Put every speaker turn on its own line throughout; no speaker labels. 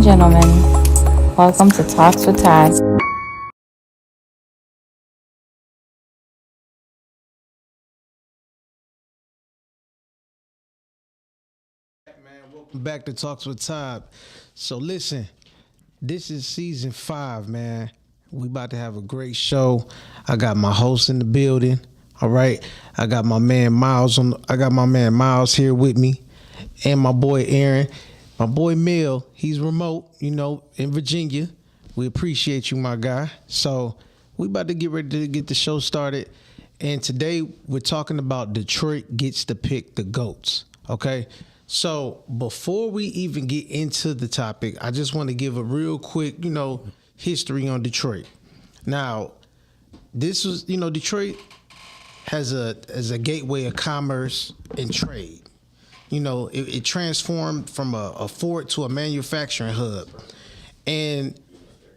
gentlemen, welcome to Talks with Todd.
Welcome back to Talks with Todd. So listen, this is season 5, man. We about to have a great show. I got my host in the building. All right. I got my man Miles here with me. And my boy Aaron. My boy Mel, he's remote, in Virginia. We appreciate you, my guy. So we about to get ready to get the show started. And today we're talking about Detroit gets to pick the GOATs. Okay. So before we even get into the topic, I just want to give a real quick, history on Detroit. Now, this was, Detroit has a gateway of commerce and trade. It transformed from a fort to a manufacturing hub, and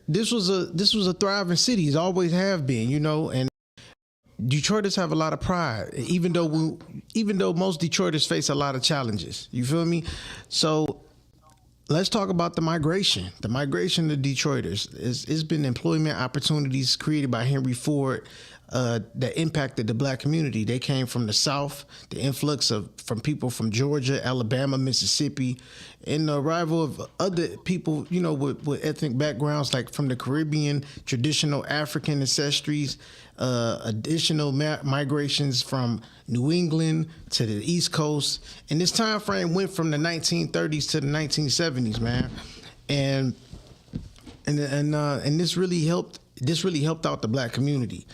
this was a thriving city. It always have been, and Detroiters have a lot of pride, even though most Detroiters face a lot of challenges. You feel me? So let's talk about the migration. The migration of Detroiters. It's been employment opportunities created by Henry Ford that impacted the black community. They came from the South, the influx from people from Georgia, Alabama, Mississippi, and the arrival of other people, with ethnic backgrounds like from the Caribbean, traditional African ancestries, additional migrations from New England to the East Coast. And this time frame went from the 1930s to the 1970s, man. And this really helped out the black community.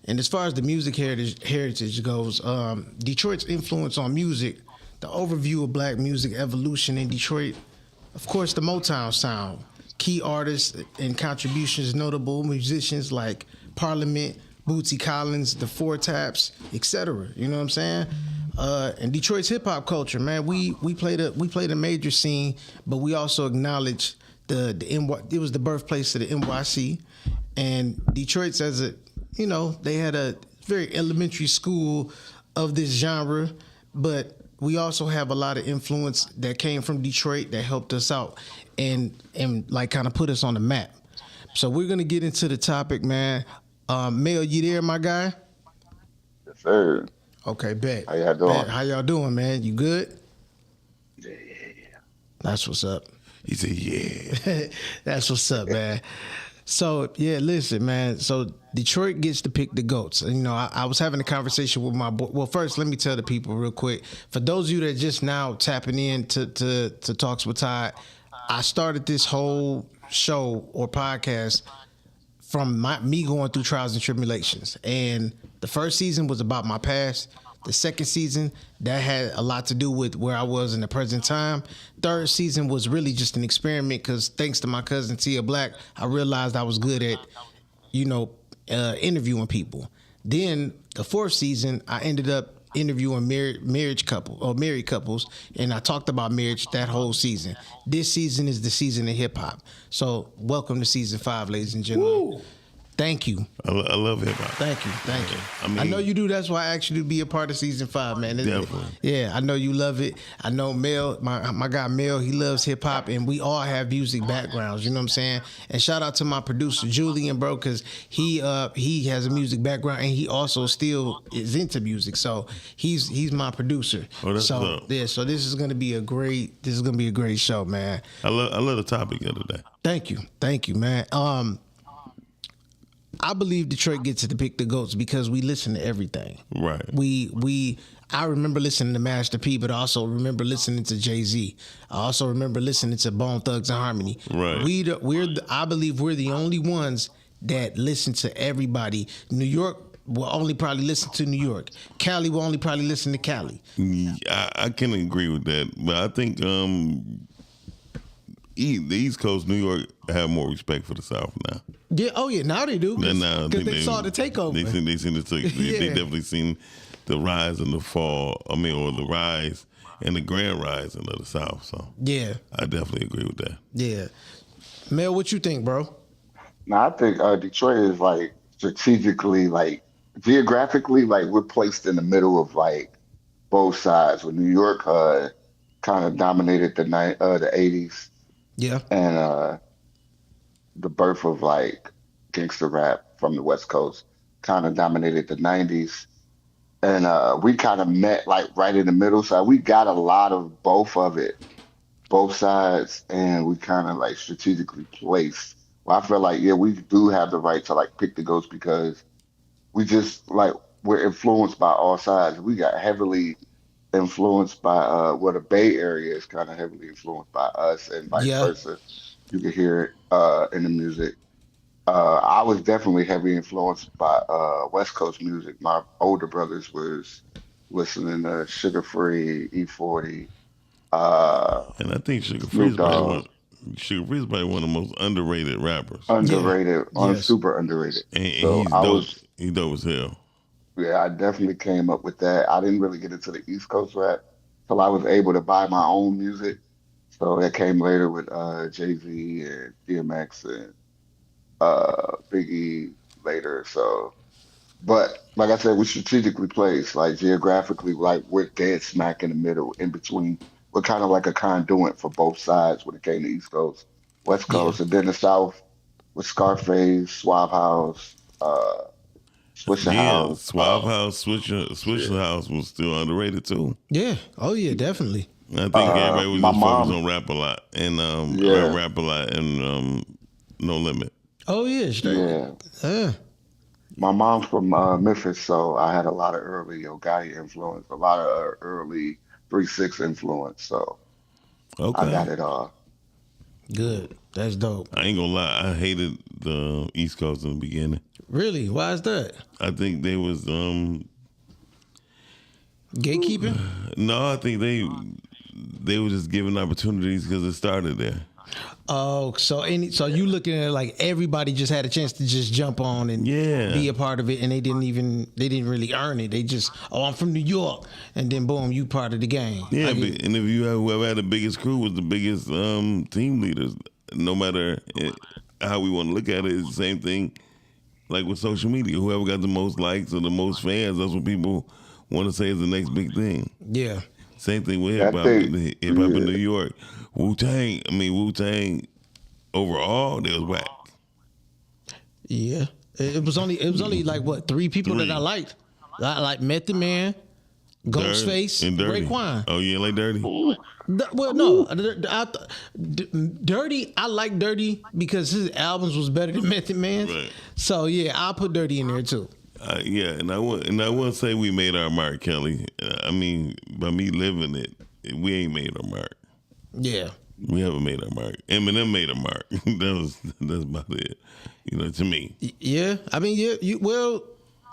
And as far as the music heritage goes, Detroit's influence on music, the overview of black music evolution in Detroit, of course, the Motown sound. Key artists and contributions, notable musicians like Parliament, Bootsy Collins, the Four Taps, etc. You know what I'm saying? And Detroit's hip hop culture, man. We played a major scene, but we also acknowledge the NY. It was the birthplace of the NYC, and Detroit's they had a very elementary school of this genre, but we also have a lot of influence that came from Detroit that helped us out and like kind of put us on the map. So we're gonna get into the topic, man. Mel, you there, my guy?
Yes, sir.
Okay, bet.
How y'all doing?
How y'all doing, man? You good?
Yeah.
That's what's up.
He said, yeah.
That's what's up, man. So, yeah, listen, man. So, Detroit gets to pick the GOATs. And, I was having a conversation with my boy. Well, first, let me tell the people real quick. For those of you that just now tapping in to Talks with Todd, I started this whole show or podcast from me going through trials and tribulations. And the first season was about my past. The second season, that had a lot to do with where I was in the present time. Third season was really just an experiment because thanks to my cousin Tia Black, I realized I was good at, interviewing people. Then the fourth season, I ended up interviewing married couples, and I talked about marriage that whole season. This season is the season of hip hop. So welcome to season 5, ladies and gentlemen. Woo. Thank you.
I love hip hop.
Thank you. I know you do. That's why I asked you to be a part of season 5, man.
Definitely.
Yeah, I know you love it. I know Mel, my guy Mel, he loves hip hop, and we all have music backgrounds. You know what I'm saying? And shout out to my producer Julian, bro, because he has a music background, and he also still is into music. So he's my producer.
Oh, that's
so
dope.
yeah, so this is gonna be a great show, man.
I love the topic the other day.
Thank you, man. I believe Detroit gets to pick the GOATs because we listen to everything.
Right.
I remember listening to Master P, but I also remember listening to Jay-Z. I also remember listening to Bone Thugs and Harmony.
Right.
I believe we're the only ones that listen to everybody. New York will only probably listen to New York. Cali will only probably listen to Cali.
I can agree with that, but I think the East Coast, New York, have more respect for the South now.
Yeah. Oh yeah. Now they do because they saw the takeover.
They seen the take.
Yeah.
They definitely seen the rise and the fall. Or the rise and the grand rising of the South. So
yeah,
I definitely agree with that.
Yeah. Mel, what you think, bro?
Now I think Detroit is like strategically, like geographically, like we're placed in the middle of like both sides. Where New York kind of dominated the '80s,
Yeah.
and the birth of like gangster rap from the West Coast kind of dominated the 90s. And we kind of met like right in the middle. So we got a lot of both of it, both sides, and we kind of like strategically placed. Well, I feel like, yeah, we do have the right to like pick the goats because we just like we're influenced by all sides. We got heavily influenced by well, the Bay Area is kind of heavily influenced by us and vice
Yeah.
versa. You can hear it in the music. I was definitely heavily influenced by West Coast music. My older brothers was listening to Sugar Free, E40,
And I think Sugar Free
Snoop
is probably
Dogg,
one. Sugar Free is probably one of the most underrated rappers,
Yeah.
underrated,
Yes.
super underrated.
and
So
he's
I
dope.
was,
He dope as hell.
yeah, I definitely came up with that. I didn't really get into the East Coast rap till I was able to buy my own music. So that came later with Jay-Z and DMX and Biggie later. So. But like I said, we strategically placed, like geographically, like we're dead smack in the middle, in between. We're kind of like a conduit for both sides when it came to East Coast, West
Yeah.
Coast, and then the South with Scarface, Suave House, Swisher
Yeah,
House.
Suave House, Swisher
Shit.
House was still underrated too.
Yeah. Oh yeah, definitely.
I think everybody was
My
just focused
mom,
on rap a lot and
yeah,
rap a lot and No Limit.
Oh yeah, straight.
yeah.
Yeah.
My mom's from Memphis, so I had a lot of early Yo Gotti influence, a lot of early 3-6 influence. So I got
Okay.
it all.
Good. That's dope.
I ain't gonna lie, I hated the East Coast in the beginning.
Really? Why is that?
I think they was
Gatekeeping?
no, I think they were just giving opportunities because it started there.
Oh, so you looking at it like everybody just had a chance to just jump on and
Yeah.
be a part of it, and they didn't really earn it. They just, oh, I'm from New York, and then boom, you part of the game.
Yeah,
Like,
and if you have whoever had the biggest crew was the biggest team leaders. No matter how we want to look at it, it's the same thing. Like with social media, whoever got the most likes or the most fans, that's what people want to say is the next big thing.
yeah,
Same thing with
I
hip hop.
think,
Hip hop in New York, Wu Tang. Overall, they was whack.
yeah. It was only like what, three people that
Three.
I liked. I like Method Man, Ghostface,
and Dirty.
Raekwon.
Oh, you ain't like Dirty?
Well, no, Dirty. I like Dirty because his albums was better than Method Man's.
Right.
So yeah, I'll put Dirty in there too.
Yeah, and I won't say we made our mark, Kelly. I mean, by me living it, we ain't made our mark.
Yeah.
We haven't made our mark. Eminem made a mark. That's about it. You know, to me.
Yeah, I mean, yeah, well,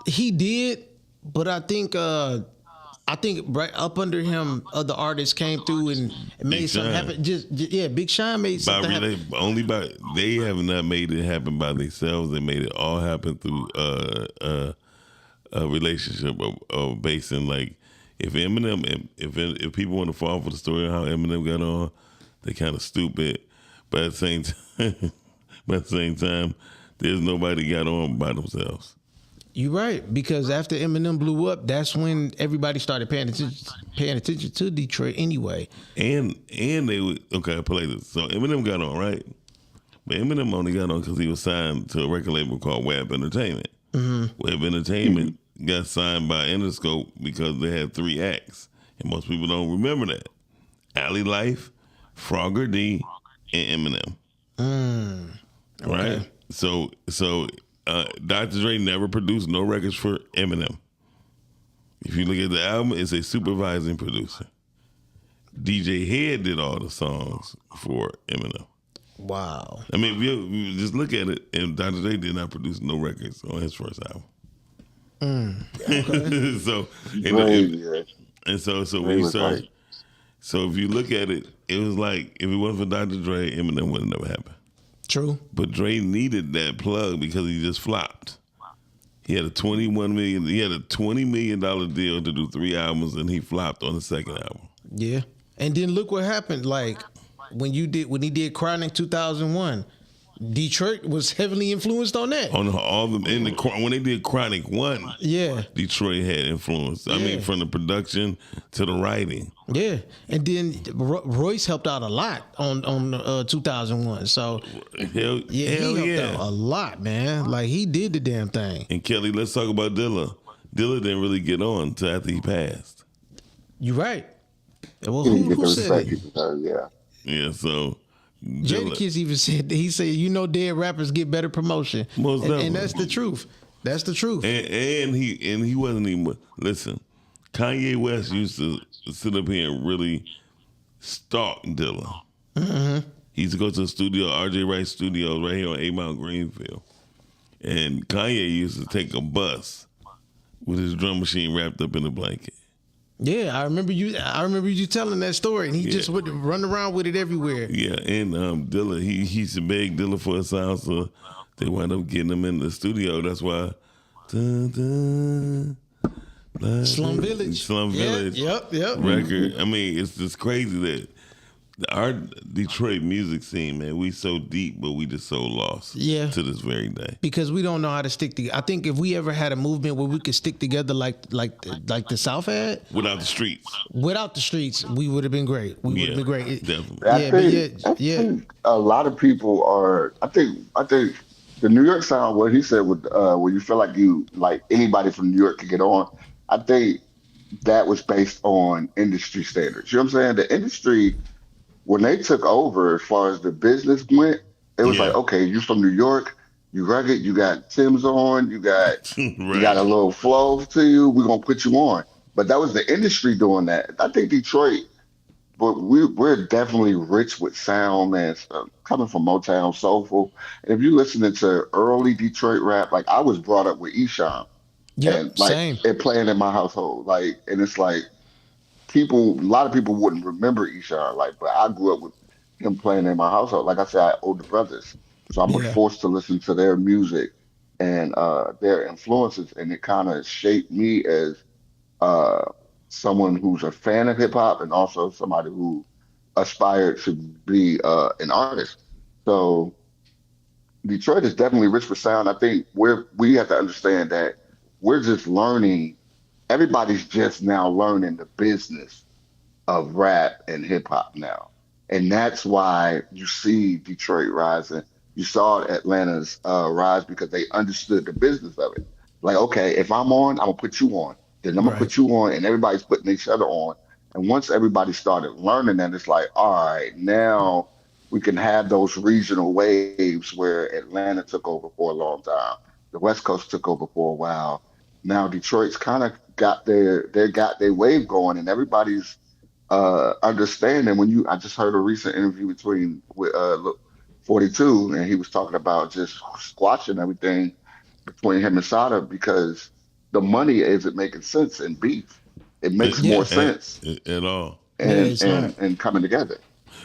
he did, but I think right up under him, other artists came through and made
Big
something
Sean.
happen. Yeah, Big Sean made something happen.
They have not made it happen by themselves. They made it all happen through a relationship of basing like if Eminem if people want to fall for the story of how Eminem got on, they kind of stupid. But at the same time, there's nobody got on by themselves.
You're right, because after Eminem blew up, that's when everybody started paying attention to Detroit anyway.
And they would okay. I play this. So Eminem got on right, but Eminem only got on because he was signed to a record label called Web Entertainment. Web Entertainment got signed by Interscope because they had 3 acts, and most people don't remember that: Alley Life, Frogger D, and Eminem.
Okay.
Right. So Dr. Dre never produced no records for Eminem. If you look at the album, it's a supervising producer. DJ Head did all the songs for Eminem.
Wow.
I mean, if you just look at it, and Dr. Dre did not produce no records on his first album. So,
Dre, yeah,
and so
Dre
when you
was
start,
like,
so if you look at it, it was like if it wasn't for Dr. Dre, Eminem would have never happened.
True.
But Dre needed that plug because he just flopped. He had a $20 million deal to do 3 albums, and he flopped on the second album.
Yeah. And then look what happened. Like when he did Chronic 2001, Detroit was heavily influenced on that.
On all the when they did Chronic 1,
Yeah.
Detroit had influence. I mean, from the production to the writing.
Yeah, and then Royce helped out a lot on 2001. So
Hell
he helped out a lot, man. Like he did the damn thing.
And Kelly, let's talk about Dilla. Dilla didn't really get on until after he passed.
You're right. Well,
He didn't get
who
the
said
respect
it?
he deserved, yeah.
Yeah, so
Jadakiss even said, he said, you know, dead rappers get better promotion.
Most definitely.
And that's the truth. That's the truth.
And he wasn't even listen. Kanye West used to sit up here and really stalk Dilla. Mm-hmm. He used to go to the studio, RJ Wright Studios, right here on 8 Mile Greenfield. And Kanye used to take a bus with his drum machine wrapped up in a blanket.
Yeah, I remember you telling that story, and he just would run around with it everywhere.
Yeah, and Dilla, he used to beg Dilla for a sound, so they wound up getting him in the studio. That's why.
Slum Village. Yep.
Record. I mean, it's just crazy that our Detroit music scene, man, we so deep, but we just so lost.
Yeah.
To this very day.
Because we don't know how to stick together. I think if we ever had a movement where we could stick together like the South had,
without the streets,
we would have been great. We would have been great.
Definitely.
I think a lot of people are. I think the New York sound. What he said with where you feel like anybody from New York could get on. I think that was based on industry standards. You know what I'm saying? The industry, when they took over, as far as the business went, it was like, okay, you from New York, you rugged, you got Tim's on, you got you got a little flow to you. We're gonna put you on. But that was the industry doing that. I think Detroit, but we're definitely rich with sound, man. Coming from Motown, soulful. And if you're listening to early Detroit rap, like I was brought up with Esham.
Yep,
and like
same.
it playing in my household, like, and it's like a lot of people wouldn't remember Esham, like, but I grew up with him playing in my household. Like I said, I had older brothers, so I was forced to listen to their music and their influences, and it kind of shaped me as someone who's a fan of hip hop and also somebody who aspired to be an artist. So Detroit is definitely rich for sound. I think we have to understand that. We're just learning. Everybody's just now learning the business of rap and hip hop now. And that's why you see Detroit rising. You saw Atlanta's rise because they understood the business of it. Like, okay, if I'm on, I'm going to put you on. Then I'm going to put you on, and everybody's putting each other on. And once everybody started learning that, it's like, all right, now we can have those regional waves where Atlanta took over for a long time. The West Coast took over for a while. Now Detroit's kind of got their wave going, and everybody's understanding. I just heard a recent interview with 42, and he was talking about just squashing everything between him and Sada because the money isn't making sense in beef. It makes more sense
at all,
and coming together.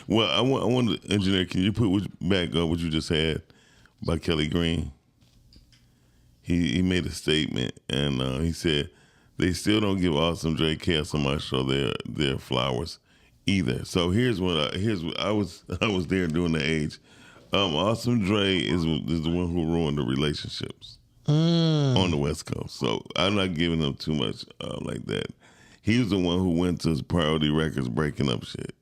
Well, I want the engineer. Can you put back up what you just had by Kelly Green? He made a statement, and he said they still don't give Awesome Dre, Chaos Maestro their flowers either. So here's what I was there during the age. Awesome Dre is the one who ruined the relationships on the West Coast. So I'm not giving him too much like that. He was the one who went to Priority Records breaking up shit.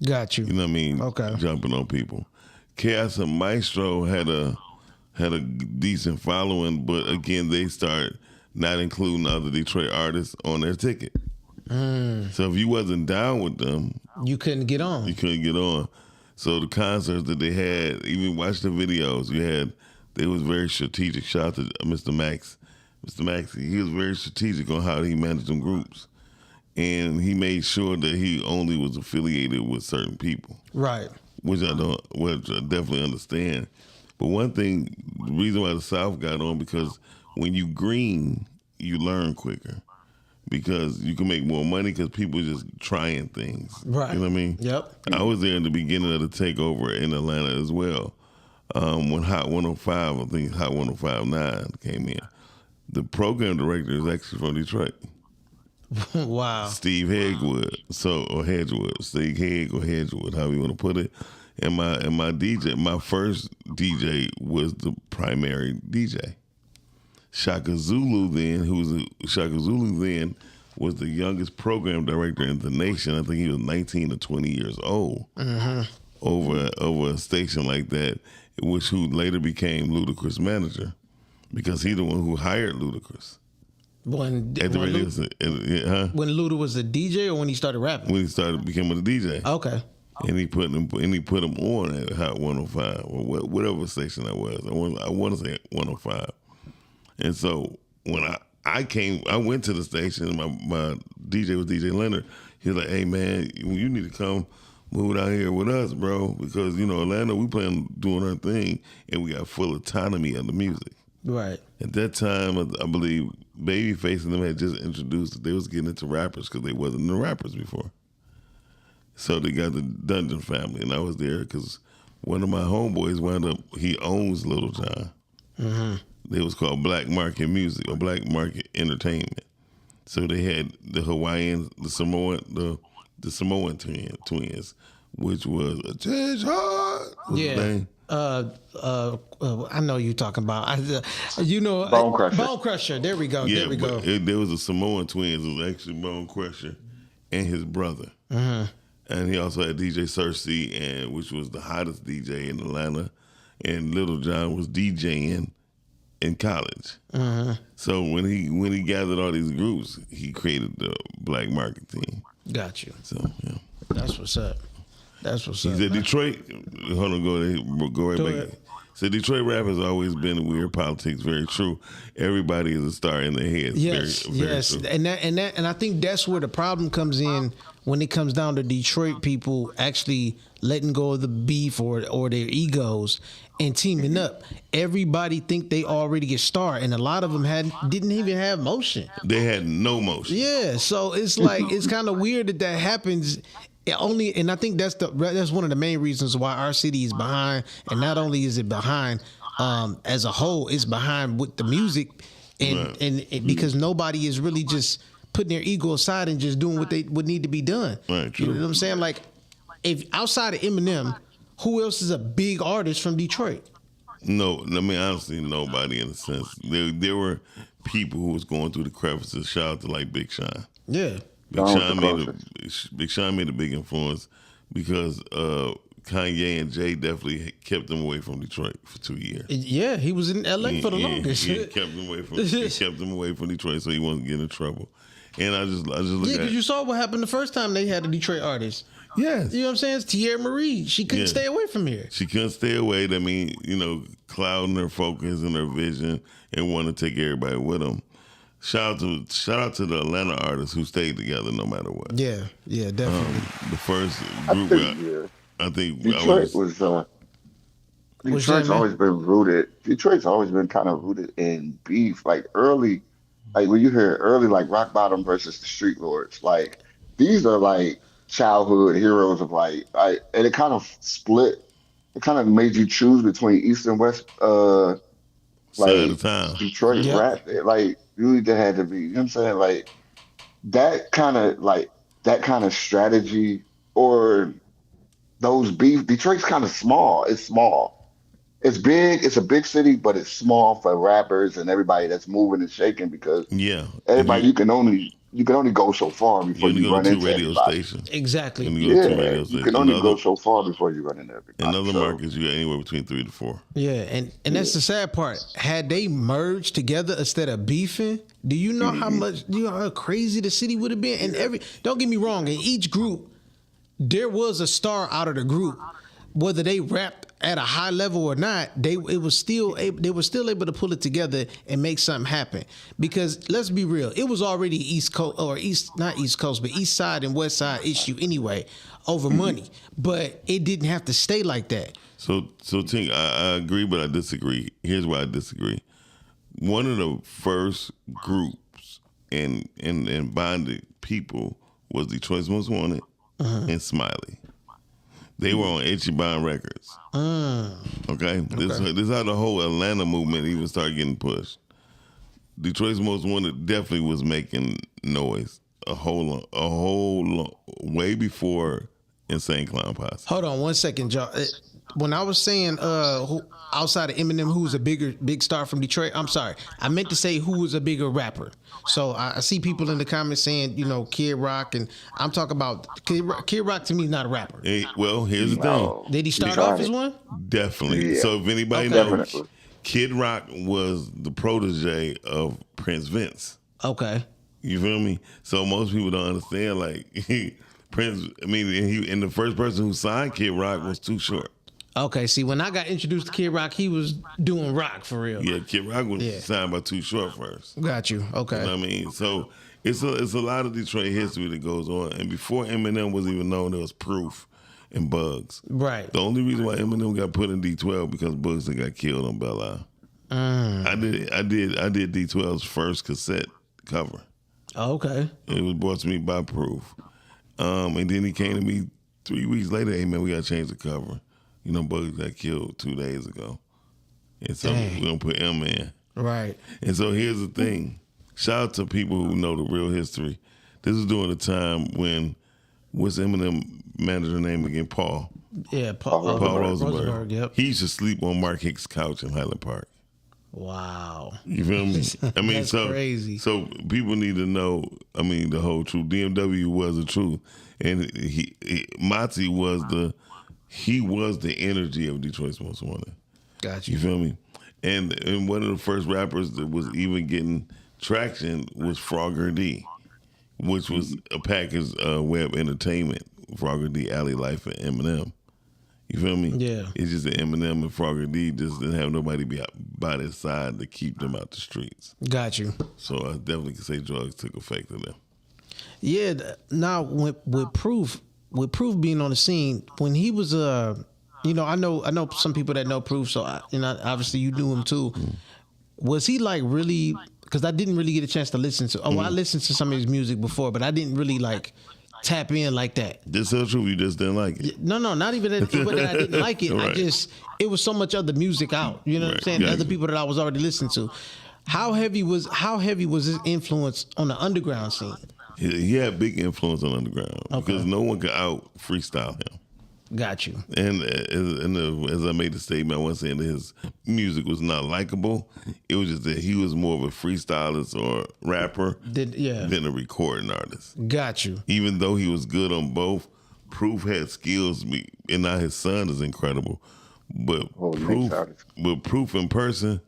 Got you.
You know what I mean?
Okay.
Jumping on people. Chaos and Maestro had a decent following, but again, they start not including other Detroit artists on their ticket. So if you wasn't down with them,
you couldn't get on.
So the concerts that they had, even watch the videos, they was very strategic. Shout out to Mr. Max. Mr. Max, he was very strategic on how he managed them groups. And he made sure that he only was affiliated with certain people.
Right.
Which I definitely understand. But one thing, the reason why the South got on, because when you green, you learn quicker. Because you can make more money because people just trying things.
Right.
You know what I mean?
Yep.
I was there in the beginning of the takeover in Atlanta as well. When Hot 105, I think Hot 105.9 came in. The program director is actually from Detroit.
Wow.
Steve Hedgewood. Steve Hedge or Hedgewood, however you want to put it. my DJ, my first DJ was the primary DJ. Shaka Zulu then was the youngest program director in the nation. I think he was 19 or 20 years old over a station like that, which who later became Ludacris' manager because he's the one who hired Ludacris.
When
Luda
was a DJ or when he started rapping?
When he started becoming a DJ.
Okay.
And he put him on at Hot 105 or whatever station that was. I want to say 105. And so when I went to the station. My DJ was DJ Leonard. He was like, "Hey man, you need to come move out here with us, bro, because Atlanta, we plan doing our thing, and we got full autonomy of the music."
Right.
At that time, I believe Babyface and them had just introduced that they was getting into rappers because they wasn't the rappers before. So they got the Dungeon Family, and I was there because one of my homeboys wound up, he owns Little John. Mm-hmm. It was called Black Market Music or Black Market Entertainment. So they had the Hawaiians, the Samoan twins, which was a Judge Hard.
Yeah. I know you're talking about.
Bone Crusher.
Bone Crusher. There we go.
Yeah,
there we go.
There was a Samoan twins. It was actually Bone Crusher and his brother. Mm-hmm. And he also had DJ Cersei, which was the hottest DJ in Atlanta. And Little John was DJing in college. Mm-hmm. So when he gathered all these groups, he created the Black Market team.
Got you.
So yeah,
that's what's up. That's what's
up. He said Detroit. Hold on, go right back.
Ahead.
So Detroit rap has always been weird politics. Very true. Everybody is a star in their heads.
Yes,
very true.
And I think that's where the problem comes in when it comes down to Detroit people actually letting go of the beef or their egos and teaming up. Everybody think they already a star, and a lot of them didn't even have motion.
They had no motion.
Yeah, so it's like it's kind of weird that happens. And I think that's one of the main reasons why our city is behind. And not only is it behind as a whole, it's behind with the music, and because nobody is really just putting their ego aside and just doing what they would need to be done.
Right, true.
You know what I'm saying? Like, if outside of Eminem, who else is a big artist from Detroit?
No, I mean honestly, nobody in a sense. There were people who was going through the crevices. Shout out to like Big Sean.
Yeah.
Big Sean made a big influence because Kanye and Jay definitely kept him away from Detroit for 2 years.
Yeah, he was in LA for the longest.
He kept him away from Detroit so he wasn't getting in trouble. And I just look at
because you saw what happened the first time they had a Detroit artist.
Yes.
You know what I'm saying? It's Tierra Marie. She couldn't stay away from here.
She couldn't stay away. That mean, clouding her focus and her vision and wanting to take everybody with them. Shout out to the Atlanta artists who stayed together no matter what.
Yeah, definitely.
The first group, I think
Detroit's always been rooted. Detroit's always been kind of rooted in beef. Like early, like when you hear early, like Rock Bottom versus the Street Lords. Like these are like childhood heroes of and it kind of split. It kind of made you choose between East and West. Detroit rap. Like you either had to be. You know what I'm saying? Like that kind of strategy or those beef. Detroit's kind of small. It's small. It's big. It's a big city, but it's small for rappers and everybody that's moving and shaking because everybody you can only go so far before you run into
radio
everybody.
Stations.
Exactly.
You can only go so far before you run into everybody.
In other markets, you got anywhere between 3 to 4.
Yeah, and that's the sad part. Had they merged together instead of beefing, do you know how crazy the city would have been? And don't get me wrong, in each group, there was a star out of the group. Whether they rapped at a high level or not, they were still able to pull it together and make something happen. Because let's be real, it was already East Side and West Side issue anyway over money, but it didn't have to stay like that.
So Tink, I agree, but I disagree. Here's why I disagree. One of the first groups and bonded people was Detroit's Most Wanted and Smiley. They were on Ichiban Records. Okay? This is how the whole Atlanta movement even started getting pushed. Detroit's Most Wanted definitely was making noise way before Insane Clown Posse.
Hold on 1 second, Joe. When I was saying who, outside of Eminem, who was a big star from Detroit, I'm sorry. I meant to say who was a bigger rapper. So I see people in the comments saying, Kid Rock, and I'm talking about Kid Rock to me is not a rapper.
Hey, well, here's the
No.
thing.
Did he start
tried
off as
it.
one?
Definitely.
Yeah.
So if anybody
Okay.
knows,
Definitely.
Kid Rock was the protege of Prince Vince.
Okay.
You feel me? So most people don't understand, like, Prince, and the first person who signed Kid Rock was Too Short.
Okay, see, when I got introduced to Kid Rock, he was doing rock for real.
Yeah, Kid Rock was
Yeah.
signed by Too Short first.
Got you. Okay.
You know what I mean? So it's a lot of Detroit history that goes on. And before Eminem was even known, there was Proof and Bugs.
Right.
The only reason why Eminem got put in D12 because Bugs had got killed on Belle Isle. I did D12's first cassette cover.
Okay.
It was brought to me by Proof. And then he came to me 3 weeks later, hey man, we gotta change the cover. Bugs got killed 2 days ago. And so
Dang.
we're gonna put M in.
Right.
And so here's the thing. Shout out to people who know the real history. This was during the time when, what's Eminem manager name again? Paul.
Yeah.
Paul
Rosenberg.
Yep.
He used to sleep on Mark Hicks' couch in Highland Park.
Wow.
You feel me?
That's crazy.
So people need to know, the whole truth. DMW was the truth. And Monty was the energy of Detroit's Most Wanted.
Got
You
you.
feel me? And one of the first rappers that was even getting traction was Frogger D, which was a package web entertainment. Frogger D, Alley Life, and Eminem. You feel me?
Yeah.
It's just that Eminem and Frogger D just didn't have nobody be out by their side to keep them out the streets.
Got you.
So I definitely can say drugs took effect on them.
Yeah. Now with Proof being on the scene when he was I know some people that know Proof, so obviously you knew him too. Was he like really? Because I didn't really get a chance to listen to. I listened to some of his music before, but I didn't really like tap in like that.
Just tell the truth, you just didn't like it.
No, not even that, but that I didn't like it.
Right.
It was so much other music out. You know what I'm
Right.
saying?
Yeah.
Other people that I was already listening to. How heavy was his influence on the underground scene?
He had big influence on underground because no one could out freestyle him.
Got you.
And as I made the statement, I wasn't saying that his music was not likable. It was just that he was more of a freestylist or rapper than a recording artist.
Got you.
Even though he was good on both, Proof had skills, and now his son is incredible. But Proof in person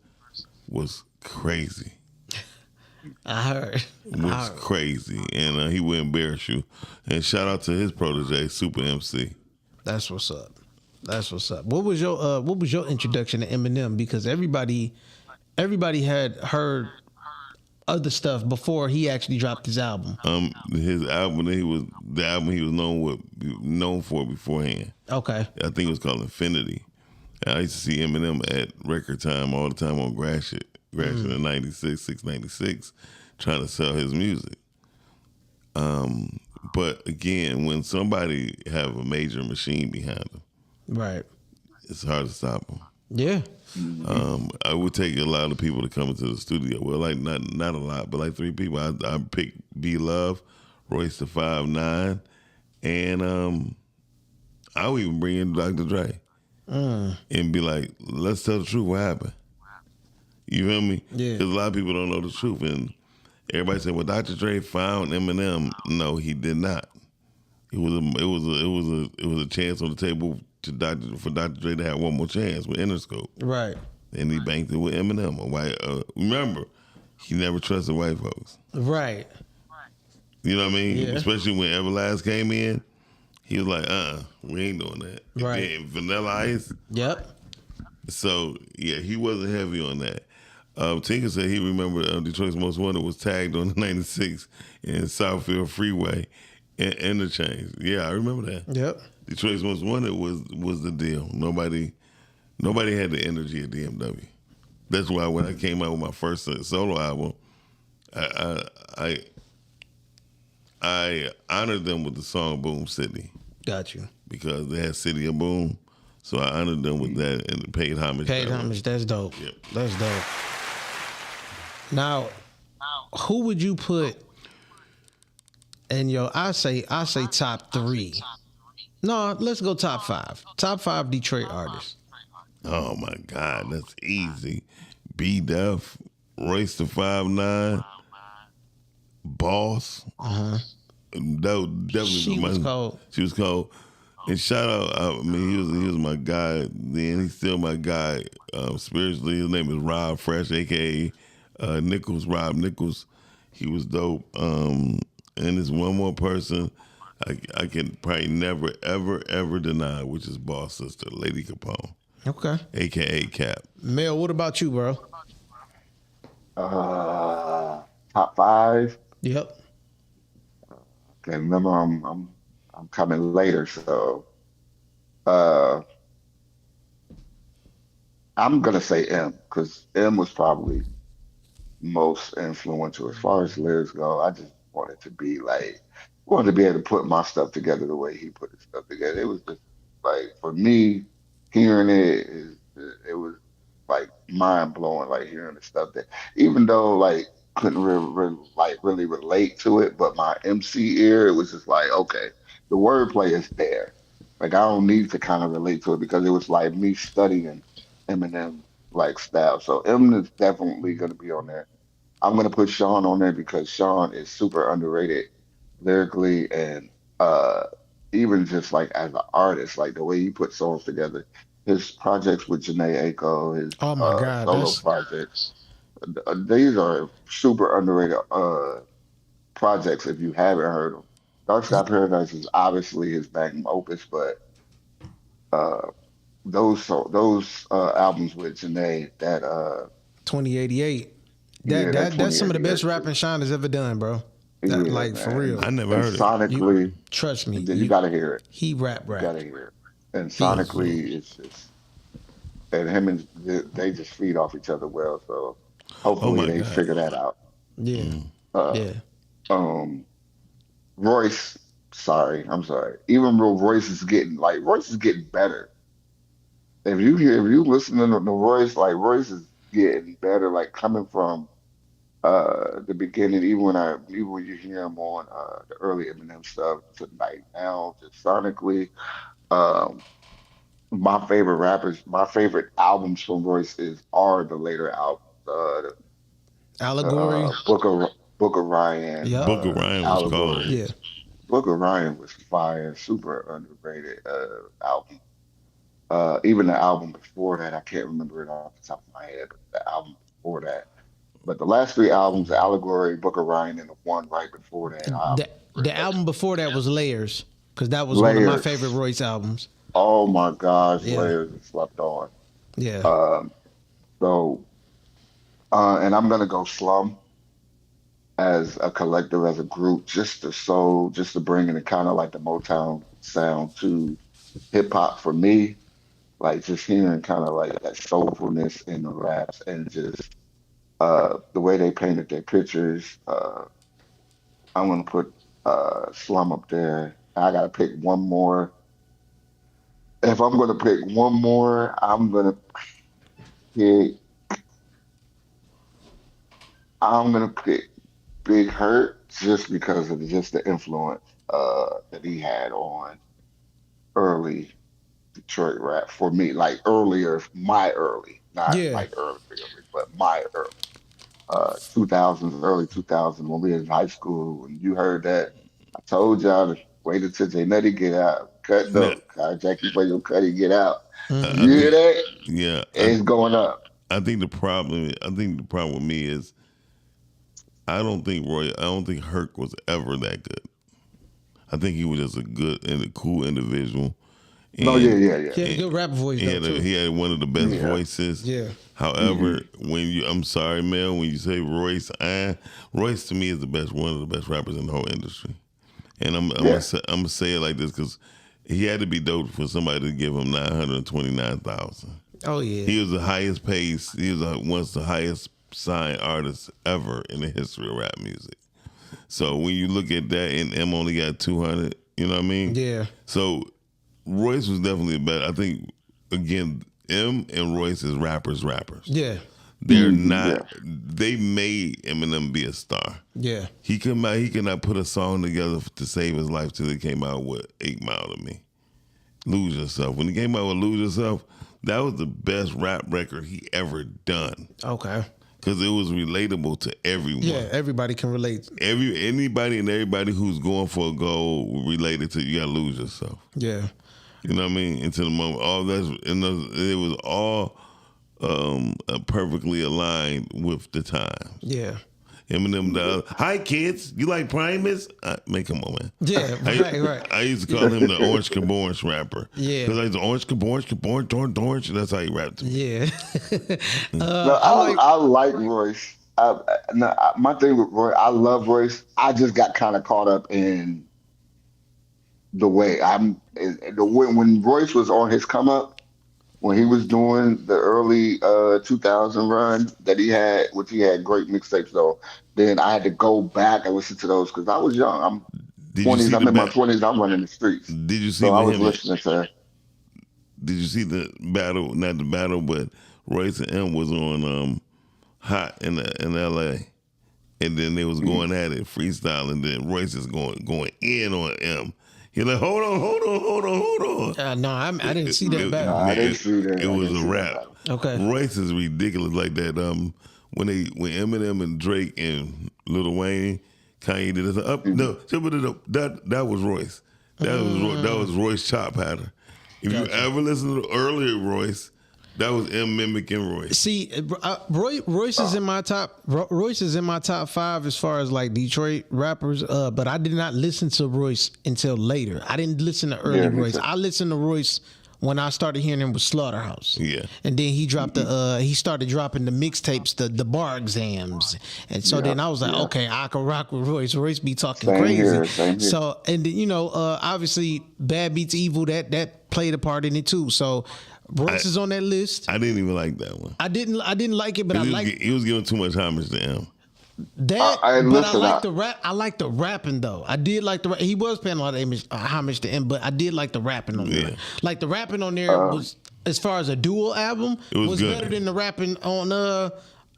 was crazy.
I heard.
Crazy, and he would embarrass you. And shout out to his protege, Super MC.
That's what's up. What was your introduction to Eminem? Because everybody had heard other stuff before he actually dropped his album.
His album he was known for beforehand.
Okay.
I think it was called Infinity. I used to see Eminem at record time all the time on Gratiot in 96, 696, trying to sell his music. But again, when somebody have a major machine behind them,
right,
it's hard to stop them.
Yeah.
I would take a lot of people to come into the studio. Well, like not a lot, but like 3 people. I picked B Love, Royce the 5'9", and I would even bring in Dr. Dre and be like, let's tell the truth. What happened? You feel me?
Yeah.
Because a lot of people don't know the truth, and everybody said, "Well, Dr. Dre found Eminem." No, he did not. It was a chance on the table for Dr. Dre to have one more chance with Interscope.
Right.
And he banked it with Eminem. Remember, he never trusted white folks.
Right.
You know what I mean?
Yeah.
Especially when Everlast came in, he was like, we ain't doing that.
Right.
And Vanilla Ice.
Yep.
So yeah, he wasn't heavy on that. Tinker said he remembered Detroit's Most Wanted was tagged on the 96 in Southfield Freeway and Interchange. Yeah, I remember that.
Yep.
Detroit's Most Wanted was the deal. Nobody had the energy at DMW. That's why when I came out with my first solo album, I honored them with the song Boom City
Got you.
because they had City of Boom. So I honored them with that and paid homage.
That's dope.
Yep.
That's dope. Now, who would you put in your? I say top 3 No, let's go top 5. Top 5 Detroit artists.
Oh my God, that's easy. B Def, Royce the 5'9", Boss. That would definitely
She
be
was
my.
cold.
She was cold. And shout out, I mean, he was my guy then. He's still my guy spiritually. His name is Rob Fresh, aka Nichols, Rob Nichols. He was dope. And there's one more person I can probably never, ever, ever deny, which is Boss Sister, Lady Capone,
Okay.
aka Cap.
Mel, what about you, bro?
Top five.
Yep.
Okay, remember I'm coming later, so uh, I'm gonna say M because M was probably most influential as far as lyrics go. I just wanted to be able to put my stuff together the way he put his stuff together. It was just like for me, hearing it was like mind blowing. Like hearing the stuff that even though like couldn't really relate to it, but my MC ear, it was just like okay, the wordplay is there. Like I don't need to kind of relate to it because it was like me studying Eminem like style. So M is definitely gonna be on there. I'm gonna put Sean on there because Sean is super underrated lyrically and uh even just like as an artist, like the way he puts songs together. His projects with Janae Aiko, his
Oh my God,
solo
that's
projects, these are super underrated projects if you haven't heard them. Dark Sky Paradise is obviously his magnum opus, but uh those albums with Janae that
2088.
yeah, that
That's some of the best
2088 shit.
rapping Sean has ever done, bro. That
Yeah,
like for
man.
real.
I never
And
heard it.
You
sonically,
trust me.
you gotta hear it.
He
You
rap.
gotta hear it. And
He
sonically, it's just and him and they just feed off each other well. So
Oh
hopefully
my
they
God.
figure that out.
yeah.
Uh,
Yeah.
um, Royce, sorry, I'm sorry. Even though Royce is getting better. If you listen to Royce, like Royce is getting better. Like coming from the beginning, even when you hear him on the early Eminem stuff to like now, just sonically. Um, my favorite albums from Royce are the later albums,
Allegory.
Book of Ryan,
Yep.
Book of Ryan was
Allegory.
called.
Yeah.
Book of Ryan was fire, super underrated album. Even the album before that, I can't remember it off the top of my head, but the album before that. But the last three albums, Allegory, Book of Ryan, and the one right before that, I
The album before that was Layers, because that was one of my favorite
Layers.
Royce albums.
Oh my gosh,
Yeah.
Layers is slept on.
Yeah.
Um, so, and I'm gonna go Slum as a collective, as a group, just to bring in the kind of like the Motown sound to hip hop for me, like just hearing kind of like that soulfulness in the raps and just the way they painted their pictures. I'm gonna put Slum up there. I gotta pick one more. If I'm gonna pick one more, pick I'm gonna pick Big Hurt just because of just the influence that he had on early Detroit rap for me, like earlier, my early, not
Yeah.
like early, early, but my early. 2000s, early 2000s when we was in high school, and you heard that. I told y'all to wait until J Nutty get out. Cut
Now,
though. Jackie for your cutty get out.
I
You hear
think,
that?
yeah,
It's going up.
I think the problem. I think the problem with me is I don't think Herc was ever that good. I think he was just a good and a cool individual,
No, yeah,
and
yeah, yeah.
He had a good rap voice though too.
he had one of the best
Yeah.
voices.
Yeah.
However, I'm sorry, Mel, when you say Royce, Royce to me is one of the best rappers in the whole industry. And
Yeah.
I'm gonna say it like this because he had to be dope for somebody to give him 929,000.
Oh yeah.
He was the highest paid. He was once the highest signed artist ever in the history of rap music. So when you look at that, and M only got 200, you know what I mean?
Yeah.
So Royce was definitely better. I think again, M and Royce is rappers.
Yeah.
They're
Mhm,
not.
yeah.
They made Eminem be a star.
Yeah.
He could not put a song together to save his life till he came out with 8 Mile to me. Lose Yourself. When he came out with Lose Yourself, that was the best rap record he ever done.
Okay.
Because it was relatable to everyone.
Yeah, everybody can relate.
Anybody and everybody who's going for a goal related to, you gotta lose yourself.
Yeah.
You know what I mean? Until the moment, all that's, and it was all perfectly aligned with the time.
Yeah.
Eminem, hi kids, you like Primus? Man, come on, man.
Yeah, right.
I used to call him the Orange Caborns rapper.
Yeah.
Because I was Orange Caborn, orange. That's how he rapped to me.
Yeah.
No, I like Royce. My thing with Royce, I love Royce. I just got kind of caught up in the way when Royce was on his come up, when he was doing the early 2000 run that he had, which he had great mixtapes though. Then I had to go back and listen to those because I was young. I'm
Did
20s. I'm in my 20s. I'm running the streets.
Did you see
So I was
him?
listening to.
Did you see the battle? Not the battle, but Royce and M was on Hot in L.A. And then they was going at it freestyle, and then Royce is going in on M. He's like, hold on.
No, I didn't see that
No,
battle.
I didn't see that.
It was a rap.
Okay.
Royce is ridiculous like that. When Eminem and Drake and Lil Wayne, Kanye did it. That was Royce. That was Royce chop pattern. If you ever listen to the earlier Royce, that was M mimicking Royce.
See, Royce is in my top. Royce is in my top 5 as far as like Detroit rappers. But I did not listen to Royce until later. I didn't listen to early Royce. I listened to Royce when I started hearing him with Slaughterhouse.
Yeah.
And then he dropped he started dropping the mixtapes, the bar exams. And so then I was like, okay, I can rock with Royce. Royce be talking crazy.
Same here.
So, and obviously Bad Beats Evil, that played a part in it too. So Royce is on that list.
I didn't even like that one.
I didn't like it, but I like
he was giving too much homage to M.
that. I like the rap. I like the rapping though. I did like the. He was paying a lot of homage to him, but I did like the rapping on there. Like the rapping on there was, as far as a dual album, was
good.
better than the rapping on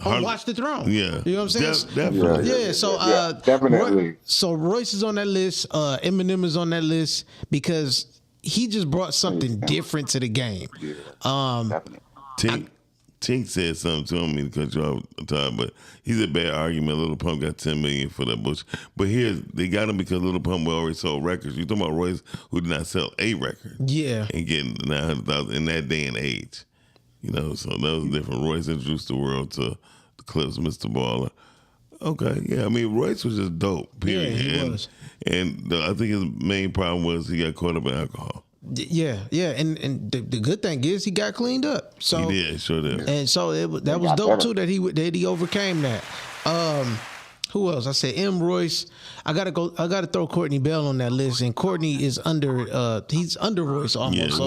Watch the Throne.
Yeah,
you know what I'm saying?
Definitely.
Yeah. So
definitely.
So Royce is on that list. Eminem is on that list because he just brought something different to the game.
Definitely.
Tink said something to me to cut you off, Todd, but he's a bad argument. Little Pump got $10 million for that bullshit. But they got him because Little Pump already sold records. You talking about Royce, who did not sell a record? Yeah, and getting 900,000 in that day and age. So that was different. Royce introduced the world to the Clips, Mr. Baller. Okay, yeah. I mean, Royce was just dope. Period.
Yeah, he was.
And I think his main problem was he got caught up in alcohol.
Yeah, and the good thing is he got cleaned up. So
he did, sure did.
And so that was dope too that he overcame that. Who else? I said M. Royce. I gotta throw Courtney Bell on that list, and Courtney is he's under Royce almost.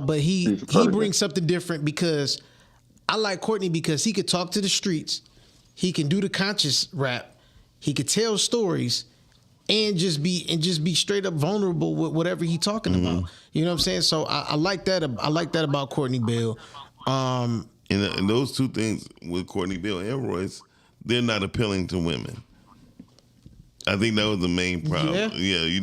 But he brings something different because I like Courtney because he could talk to the streets, he can do the conscious rap, he could tell stories. And just be straight up vulnerable with whatever he's talking about. You know what I'm saying? So I like that. I like that about Courtney Bell.
And those two things with Courtney Bell and Royce, they're not appealing to women. I think that was the main problem. Yeah.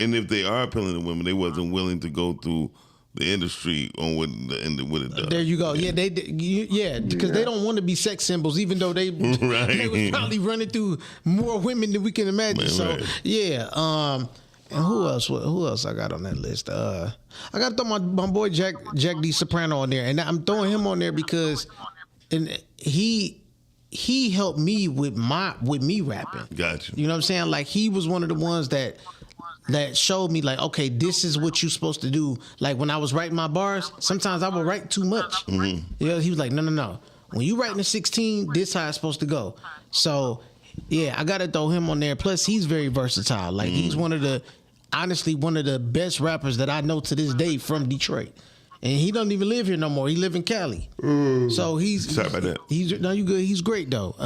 And if they are appealing to women, they wasn't willing to go through the industry on what it does.
There you go. Yeah, because they don't want to be sex symbols, even though they was probably running through more women than we can imagine. And who else I got on that list? I got to throw my boy Jack D. Soprano on there, and I'm throwing him on there because he helped me with me rapping.
Gotcha.
You know what I'm saying? Like he was one of the ones that showed me like, okay, this is what you're supposed to do. Like when I was writing my bars, sometimes I would write too much. He was like, no. When you writing a 16, this how it's supposed to go. So yeah, I gotta throw him on there. Plus he's very versatile. Like he's honestly one of the best rappers that I know to this day from Detroit. And he don't even live here no more. He live in Cali. So sorry about that. You good. He's great though.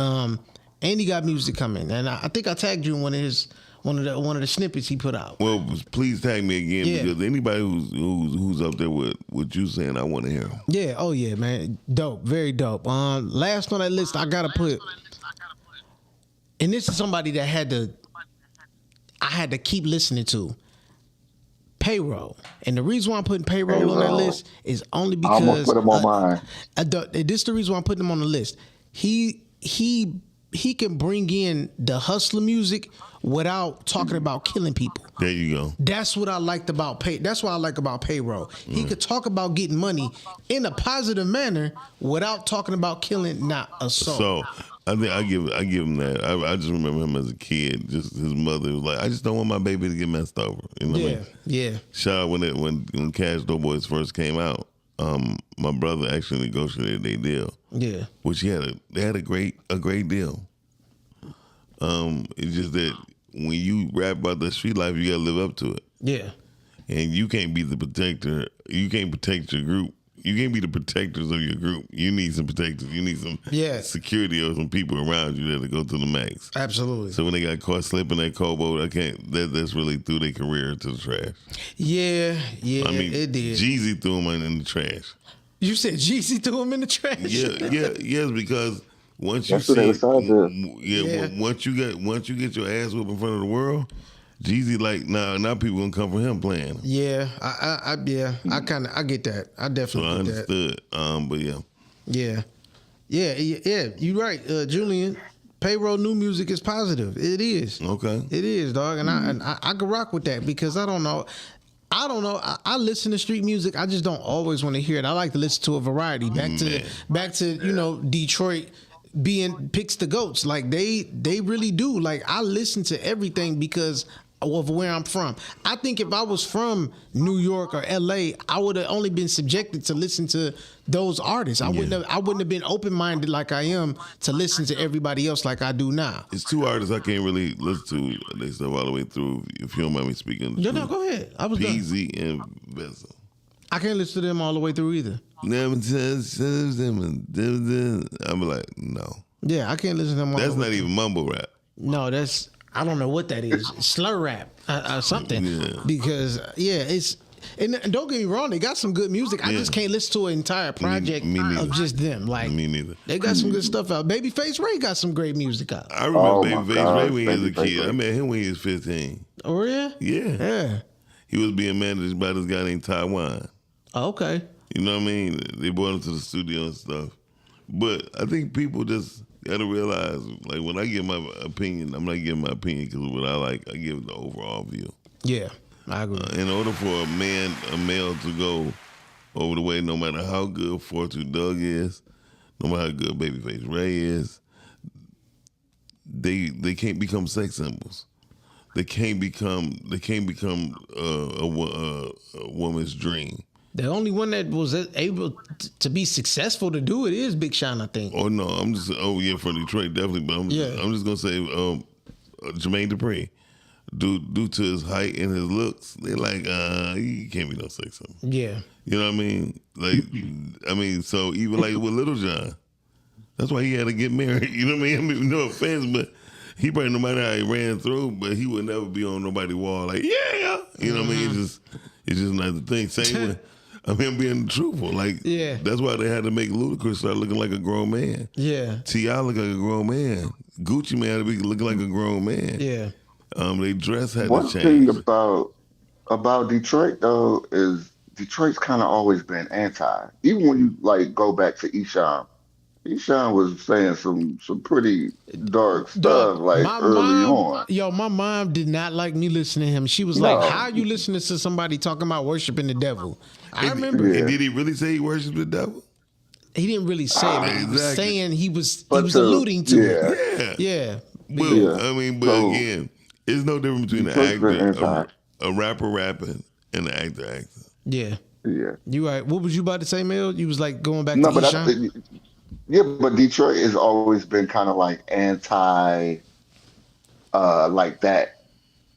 And he got music coming. And I think I tagged you in one of the snippets he put out.
Well, please tag me again because anybody who's up there with what you saying, I want to hear them.
Yeah. Oh yeah, man. Dope. Very dope. Last on that list, I gotta put, and this is somebody that I had to keep listening to. Payroll. And the reason why I'm putting Payroll on that list is only
I almost
because
put him on mine.
this is the reason why I'm putting him on the list. He can bring in the hustler music without talking about killing people.
There you go.
That's what I liked about That's what I like about Payroll. He could talk about getting money in a positive manner without talking about killing not a soul.
So I think I give him that. I just remember him as a kid. Just his mother was like, I just don't want my baby to get messed over. You know what I mean?
Yeah.
Shout out when Cash Dough Boys first came out. My brother actually negotiated their deal.
Yeah.
Which they had a great deal. It's just that when you rap about the street life, you gotta live up to it.
Yeah.
And you can't be the protector. You can't protect your group. You can't be the protectors of your group. You need some protectors. You need some security or some people around you that'll go to the max.
Absolutely.
So when they got caught slipping that cobalt, that's really threw their career to the trash.
Yeah,
I mean,
it did.
Jeezy threw him in the trash.
You said Jeezy threw him in the trash?
Yes, because once you
That's what they decided to.
once you get your ass whooped in front of the world, Jeezy now people gonna come for him playing.
Yeah, I get that. I definitely get
understood.
That.
But
Yeah. You're right, Julian. Payroll new music is positive. It is.
Okay.
It is, dog, and I can rock with that because I don't know. I listen to street music. I just don't always want to hear it. I like to listen to a variety. Back to Detroit being picks the goats. Like they really do. Like I listen to everything because of where I'm from. I think if I was from New York or LA, I would have only been subjected to listen to those artists. I wouldn't have been open-minded like I am to listen to everybody else like I do now.
It's two artists I can't really listen to. They stuff all the way through. If you don't mind me speaking.
No, go ahead. I was
Peasy and Vessel.
I can't listen to them all the way through either.
I'm like, no.
Yeah, I can't listen to them all
That's
the way
not even mumble rap.
No, that's I don't know what that is. Slur rap or something.
Yeah.
Because it's and don't get me wrong, they got some good music. I just can't listen to an entire project of just them. Like
me neither.
They got some good stuff out. Babyface Ray got some great music out.
I remember Babyface Ray when he was a kid. I met him when he was 15.
Oh yeah?
Yeah. He was being managed by this guy named Taiwan.
Oh, okay.
You know what I mean? They brought him to the studio and stuff. But I think people just gotta realize, like, when I give my opinion, I'm not giving my opinion because of what I like. I give the overall view.
Yeah, I agree.
In order for a male to go over the way, no matter how good 4-2 Doug is, no matter how good Babyface Ray is, they can't become sex symbols. They can't become a woman's dream.
The only one that was able to be successful to do it is Big Sean, I think.
Oh no, from Detroit definitely, but I'm just gonna say Jermaine Dupri, due to his height and his looks, they're like, he can't be no sex symbol.
Yeah,
you know what I mean? Like, so even like with Little John, that's why he had to get married. You know what I mean? No offense, but he probably, no matter how he ran through, but he would never be on nobody's wall like, yeah, you know what I mean? It's just not the thing. Same with. I'm being truthful. Like, that's why they had to make Ludacris start looking like a grown man.
Yeah.
T.I. look like a grown man. Gucci Man had to be looking like a grown man.
Yeah.
They dress had
One
to change.
thing about Detroit though is Detroit's kind of always been anti. Even when you like go back to Esham was saying some pretty dark stuff early on.
Yo, my mom did not like me listening to him. She was like, "How are you listening to somebody talking about worshing the devil?" I remember.
And did he really say he worshipped the devil?
He didn't really say it, but he was saying he was alluding to it. Yeah.
Again, it's no difference between an actor, a rapper rapping, and an actor acting.
Yeah.
Yeah.
You right. What was you about to say, Mel? You was like going back to Esham?
But Detroit has always been kind of like anti, like that.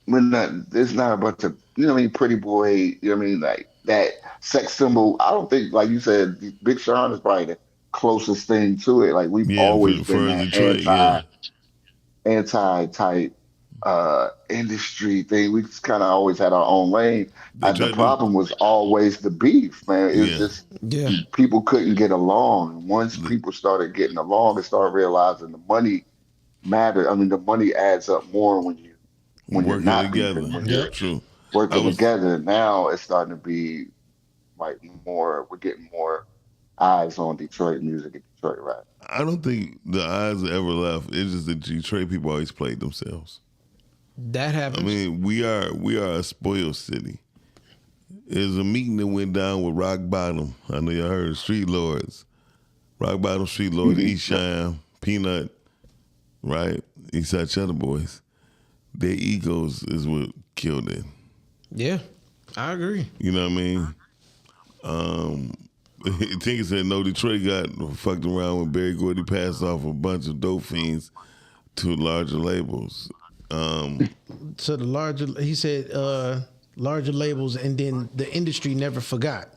It's not a bunch of, you know what I mean, pretty boy, you know what I mean, like that sex symbol. I don't think, like you said, Big Sean is probably the closest thing to it. Like we've always been that
Detroit,
anti-type industry thing. We just kind of always had our own lane. The problem was always the beef, man. It's just people couldn't get along. Once people started getting along, they started realizing the money mattered. I mean, the money adds up more when you're
working
not
together.
beefing,
Yeah, true. I
working
was.
together. Now it's starting to be like more. We're getting more eyes on Detroit music and Detroit rap.
I don't think the eyes ever left. It's just that Detroit people always played themselves.
That
I
happens.
mean, we are a spoiled city. There's a meeting that went down with Rock Bottom. I know y'all heard of Street Lords. Rock Bottom Street Lords, East Shine, Peanut, right? Eastside Cheddar Boys. Their egos is what killed it.
Yeah, I agree.
You know what I mean? Tinker said no. Detroit got fucked around when Barry Gordy passed off a bunch of dope fiends to larger labels.
So the larger, he said, larger labels, and then the industry never forgot.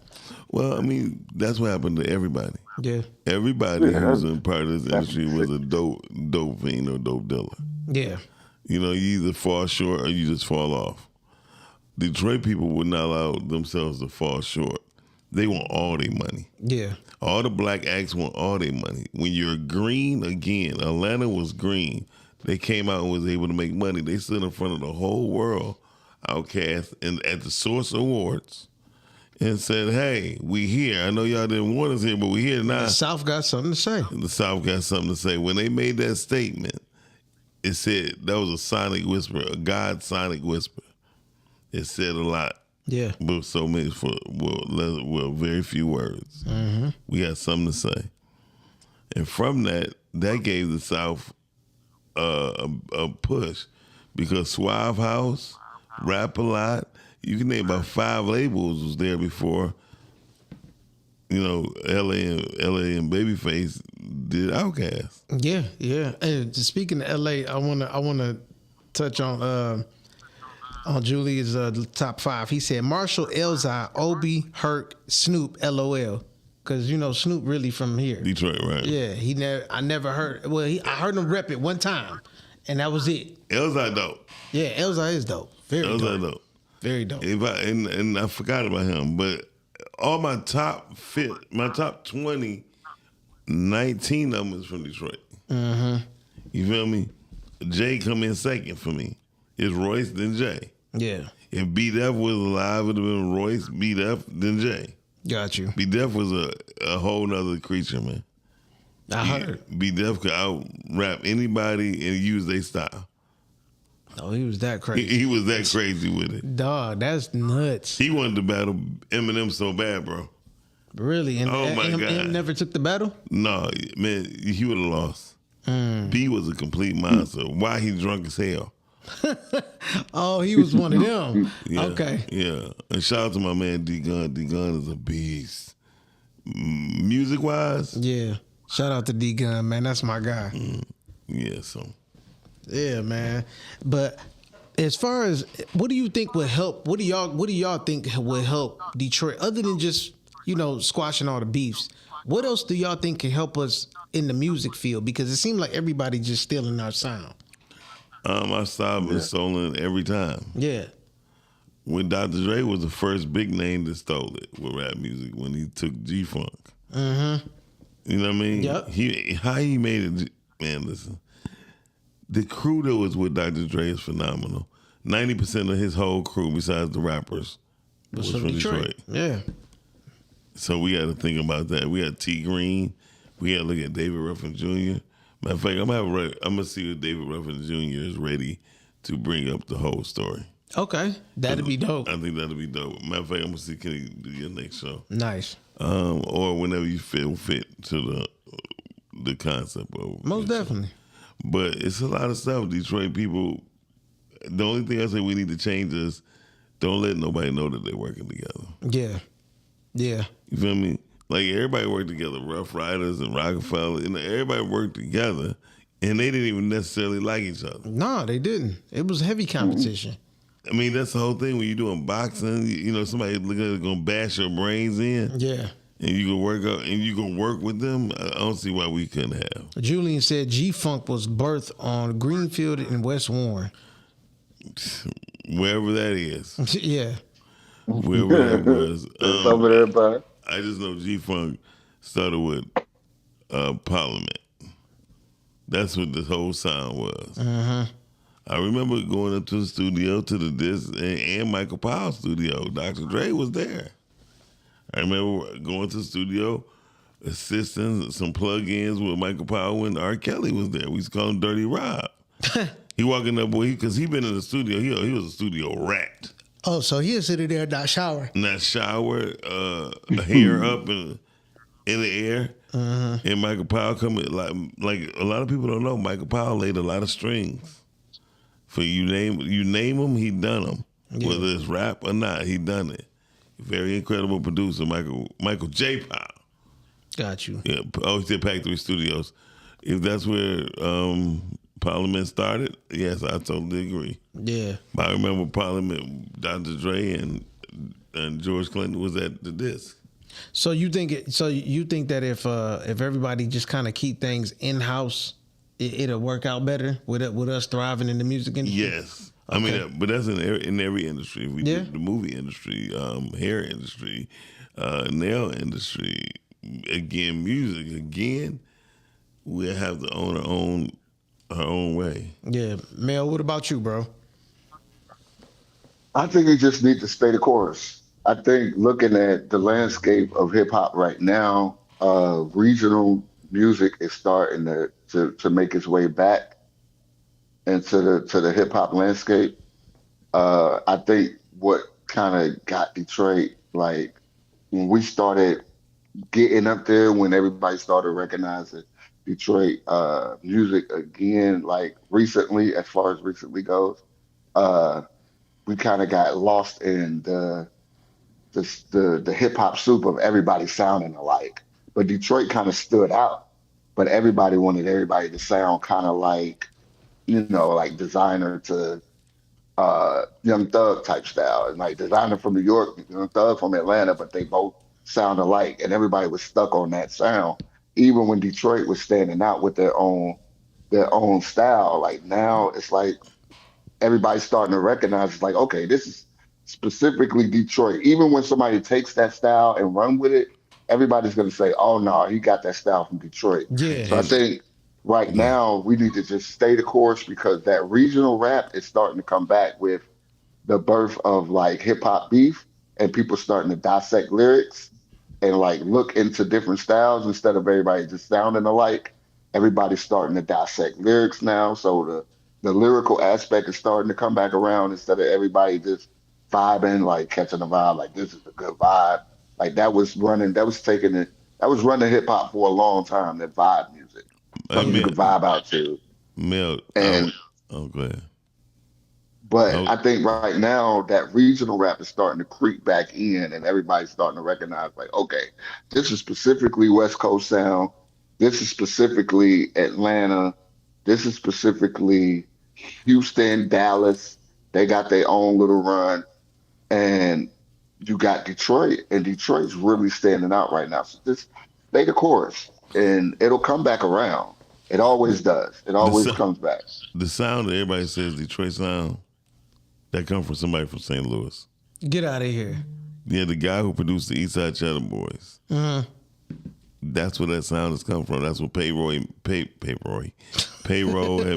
Well, I mean, that's what happened to everybody.
Yeah,
Everybody
Yeah,
who's in part of this
that's
industry was a dope fiend or dope dealer.
yeah,
You know, you either fall short or you just fall off. Detroit people would not allow themselves to fall short. They want all their money.
yeah,
All the black acts want all their money. When you're green again, Atlanta was green. They came out and was able to make money. They stood in front of the whole world, Outkast, and at the Source Awards, and said, "Hey, we here. I know y'all didn't want us here, but we here now."
the South got something to say.
The South got something to say. When they made that statement, it said that was a sonic whisper, a God sonic whisper. It said a lot.
Yeah,
But so many very few words. We had something to say, and from that gave the South a push because Suave House, Rap a Lot. You can name about 5 labels was there before. You know, LA and Babyface did Outkast.
yeah, yeah. And speaking of LA, I wanna touch on Julia's top 5. He said Marshall, Elzhi, Obi, Herc, Snoop, LOL. Because you know Snoop really from here.
Detroit, right?
Yeah, I never heard. Well, I heard him rep it one time, and that was it.
Elzhi dope.
Yeah, Elzhi is dope. Very
Elzhi
dope.
dope.
Very dope.
And I forgot about him, but all my top 20, 19 of them is from Detroit. You feel me? Jay come in second for me. It's Royce, then Jay.
Yeah,
If B Def was alive, it would have been Royce, B Def, then Jay.
got you.
B Def was a whole nother creature, man.
I heard.
B Def could out rap anybody and use their style.
Oh, he was that crazy.
He was that crazy with it.
Dog, that's nuts.
He wanted to battle Eminem so bad, bro.
Really? And
Oh, my God.
him never took the battle?
No, man, he would have lost. B was a complete monster. Why he drunk as hell?
Oh, he was one of them.
Yeah,
Okay.
Yeah. And shout out to my man D Gun. D Gun is a beast. Music wise,
Yeah. Shout out to D Gun, man. That's my guy.
yeah, so
Yeah, man. But as far as what do you think would help? What do y'all think would help Detroit other than just, squashing all the beefs? What else do y'all think can help us in the music field? Because it seems like everybody just stealing our sound.
our style been stolen every time.
Yeah.
When Dr. Dre was the first big name that stole it with rap music when he took G Funk. You know what I mean?
Yep.
How he made it, man, listen. The crew that was with Dr. Dre is phenomenal. 90% of his whole crew, besides the rappers, was from Detroit.
Yeah.
So we got to think about that. We got T Green. We got to look at David Ruffin Jr. Matter of fact, I'm gonna see if David Ruffin Jr. is ready to bring up the whole story.
Okay. That'd be dope.
I think that'll be dope. Matter of fact, I'm gonna see can he do your next show,
Nice.
or whenever you feel fit to the concept of
Most
your show.
definitely.
But it's a lot of stuff. Detroit people. The only thing I say we need to change is don't let nobody know that they're working together.
Yeah. Yeah.
You feel me? Like everybody worked together, Rough Riders and Rockefeller, and everybody worked together, and they didn't even necessarily like each other.
No, they didn't. It was heavy competition.
I mean, that's the whole thing when you're doing boxing. Somebody gonna bash your brains in,
Yeah.
and you can work out, and you can work with them. I don't see why we couldn't have.
Julian said G-Funk was birthed on Greenfield in West Warren.
Wherever that is,
Yeah.
wherever that was.
It's over there, bud.
I just know G-Funk started with Parliament. That's what this whole sound was. I I remember going up to the studio to the disc and Michael Powell's studio. Dr. Dre was there. I remember going to the studio, assisting some plug-ins with Michael Powell when R. Kelly was there. We used to call him Dirty Rob. He walking up, boy, because he been in the studio. He was a studio rat.
Oh, so he'll sit in there and not shower.
Not shower, hair up in the air. And Michael Powell coming like a lot of people don't know. Michael Powell laid a lot of strings. For you name him, he done them. Yeah. Whether it's rap or not, he done it. Very incredible producer, Michael J. Powell.
Got you.
Yeah, always did Pack 3 Studios. If that's where Parliament started, yes, I totally agree.
Yeah.
But I remember Parliament, Dr. Dre and George Clinton was at the disc.
So you think that if everybody just kind of keep things in house, it'll work out better with us thriving in the music industry?
Yes. Okay. I mean, but that's in every industry. If we do the movie industry, hair industry, nail industry, again, music, again, we'll have to own our own way.
Yeah. Mel, what about you, bro?
I think you just need to stay the course. I think looking at the landscape of hip hop right now, regional music is starting to make its way back into the hip hop landscape. I think what kind of got Detroit, like when we started getting up there, when everybody started recognizing Detroit music again, like recently, as far as recently goes, we kind of got lost in the hip hop soup of everybody sounding alike. But Detroit kind of stood out. But everybody wanted everybody to sound kind of like, like Designer to Young Thug type style. And like Designer from New York, Young Thug from Atlanta, but they both sound alike. And everybody was stuck on that sound. Even when Detroit was standing out with their own style. Like now it's like everybody's starting to recognize, it's like, okay, this is specifically Detroit. Even when somebody takes that style and run with it, everybody's going to say, oh, no, he got that style from Detroit.
Yeah.
So I think right now we need to just stay the course, because that regional rap is starting to come back with the birth of like hip hop beef, and people starting to dissect lyrics and like look into different styles instead of everybody just sounding alike. Everybody's starting to dissect lyrics now. So the lyrical aspect is starting to come back around instead of everybody just vibing, like catching a vibe, like this is a good vibe. Like that was running hip hop for a long time, that vibe music. Something you could vibe out to.
Go ahead.
But I think right now that regional rap is starting to creep back in, and everybody's starting to recognize, like, okay, this is specifically West Coast sound. This is specifically Atlanta. This is specifically Houston, Dallas. They got their own little run. And you got Detroit, and Detroit's really standing out right now. So just stay the course, and it'll come back around. It always does. It always comes back.
The sound that everybody says Detroit sound, that come from somebody from St. Louis.
Get out of here.
Yeah, the guy who produced the East Side Cheddar Boys. That's where that sound has come from. That's what Payroll had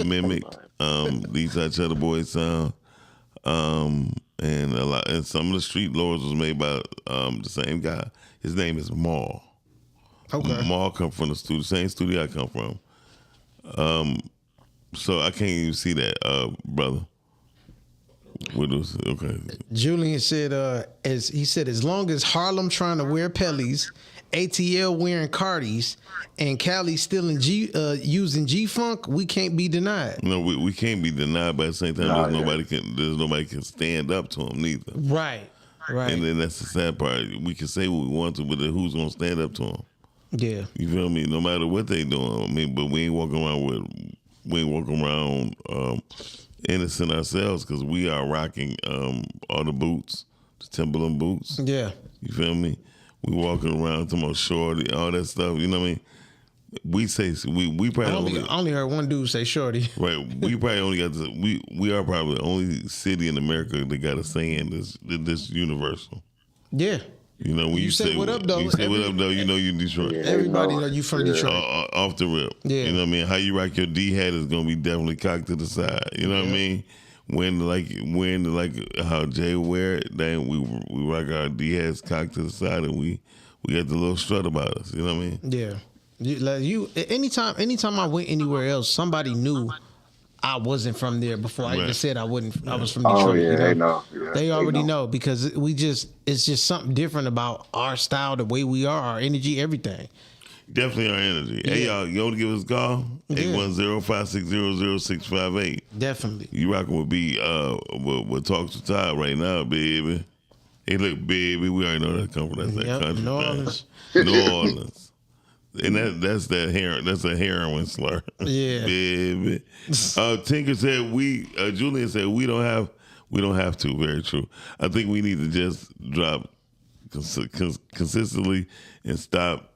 mimicked the East Side Cheddar Boys sound. And some of the Street Lords was made by the same guy. His name is Maul. Okay. Maul come from the same studio I come from. So I can't even see that, brother. Okay.
Julian said, as long as Harlem trying to wear Pellies, ATL wearing Cardis, and Cali still using G-Funk, we can't be denied.
No, we can't be denied, but at the same time, there's nobody can stand up to them neither.
Right.
And then that's the sad part. We can say what we want to, but then who's gonna stand up to them? Yeah. You feel me? No matter what they doing. I mean, but we ain't walking around innocent ourselves, because we are rocking all the boots, the Timberland boots. Yeah. You feel me? We walking around talking about shorty, all that stuff. You know what I mean? We say we probably
I only heard one dude say shorty.
Right. We probably only got we are probably the only city in America that got a saying this universal.
Yeah.
You know, when
You say what up, though,
when you say what up though, you know you Detroit.
Yeah.
Everybody know you from Detroit.
Off the rip.
Yeah.
You know what I mean? How you rock your D hat is gonna be definitely cocked to the side. You know what I mean? When like how Jay wear it, then we rock our D hats cocked to the side and we got the little strut about us. You know what I mean?
Yeah. Anytime I went anywhere else, somebody knew I wasn't from there before I even said I wasn't. I was from Detroit.
Oh yeah,
you know?
they know. Yeah,
They already know because it's just something different about our style, the way we are, our energy, everything.
Definitely our energy. Hey y'all, you want to give us a call? 810-560-0658.
Definitely.
You rocking with with Talks with Todd right now, baby. Hey, look, baby, we already know that come from that country.
New Orleans.
New Orleans. And that's a heroin slur.
Yeah.
Baby. Tinker said Julian said we don't have to. Very true. I think we need to just drop consistently and stop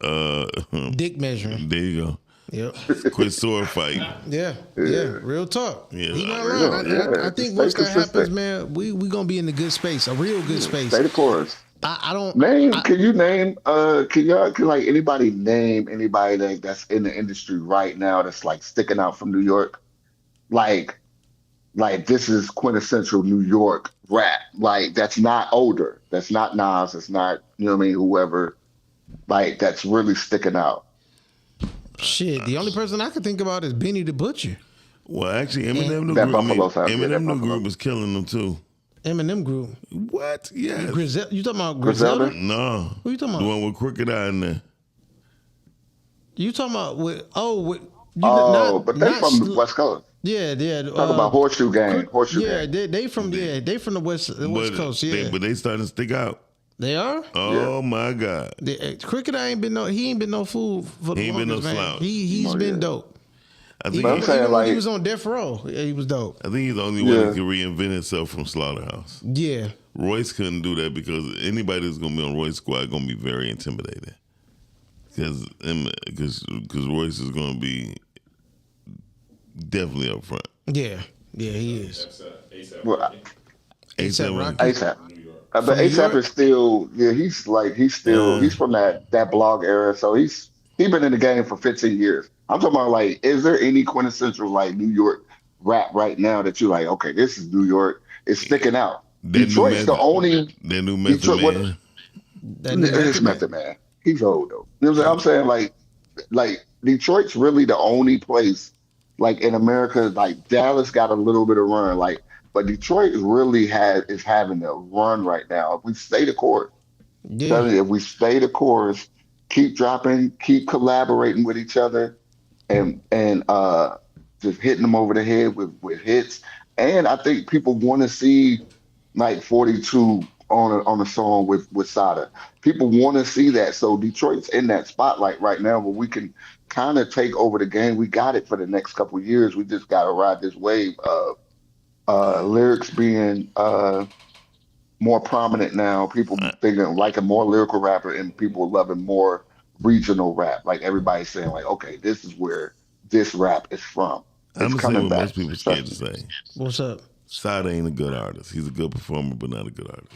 Dick measuring.
There you go.
Yep.
Quit sword fighting.
Yeah. Real talk.
Yeah.
He not
Real,
lying.
yeah.
I think
Stay
once that
consistent.
happens, man, we gonna be in a good space, a real good space.
Stay the course.
I don't
Can you name? Can like anybody name anybody that's in the industry right now that's like sticking out from New York? Like this is quintessential New York rap. Like that's not older. That's not Nas. That's not what I mean. Whoever. Like that's really sticking out.
Shit. The only person I can think about is Benny the Butcher.
Well, actually, Eminem new
That
group.
Buffalo sound.
Eminem new group was killing them too.
Eminem group.
What? Yes.
You talking about
Griselda?
Griselda?
No.
Who you talking about?
The one with Crooked Eye in there.
You talking about
But they from the West Coast.
Yeah.
Talk about Horseshoe Gang. Horseshoe
Yeah,
Gang.
they from the West Coast. Yeah,
They starting to stick out.
they are.
Oh my God.
Cricket, he ain't been no fool for the
He ain't been no
longest, man.
slouch.
He's been dope.
I think
But I'm saying,
Even when he
like-
was on death row, he was dope.
I think he's the only one that can reinvent himself from Slaughterhouse.
Yeah,
Royce couldn't do that because anybody that's gonna be on Royce squad gonna be very intimidated. Because Royce is gonna be definitely up front.
yeah, he is.
Well,
A$AP
Rocky.
ASAP. But
From New
ASAP
York?
is still, he's from that blog era. So he's been in the game for 15 years. I'm talking about like, is there any quintessential like New York rap right now that you're like, okay, this is New York. It's sticking out. Detroit's the only.
That new Method
Detroit,
Man.
It's Method Man. He's old though. You know what I'm saying? Like Detroit's really the only place like in America. Like Dallas got a little bit of run. But Detroit is having a run right now. If we stay the course,
Yeah,
if we stay the course, keep dropping, keep collaborating with each other, and just hitting them over the head with hits. And I think people want to see like 42 on a song with Sada. People want to see that. So Detroit's in that spotlight right now where we can kind of take over the game. We got it for the next couple of years. We just got to ride this wave of lyrics being more prominent now. People thinking like a more lyrical rapper, and people loving more regional rap. Like everybody's saying, like, okay, this is where this rap is from.
I'm
It's
gonna say
coming
what
back.
most people scared to say.
what's up?
Sada ain't a good artist. He's a good performer, but not a good artist.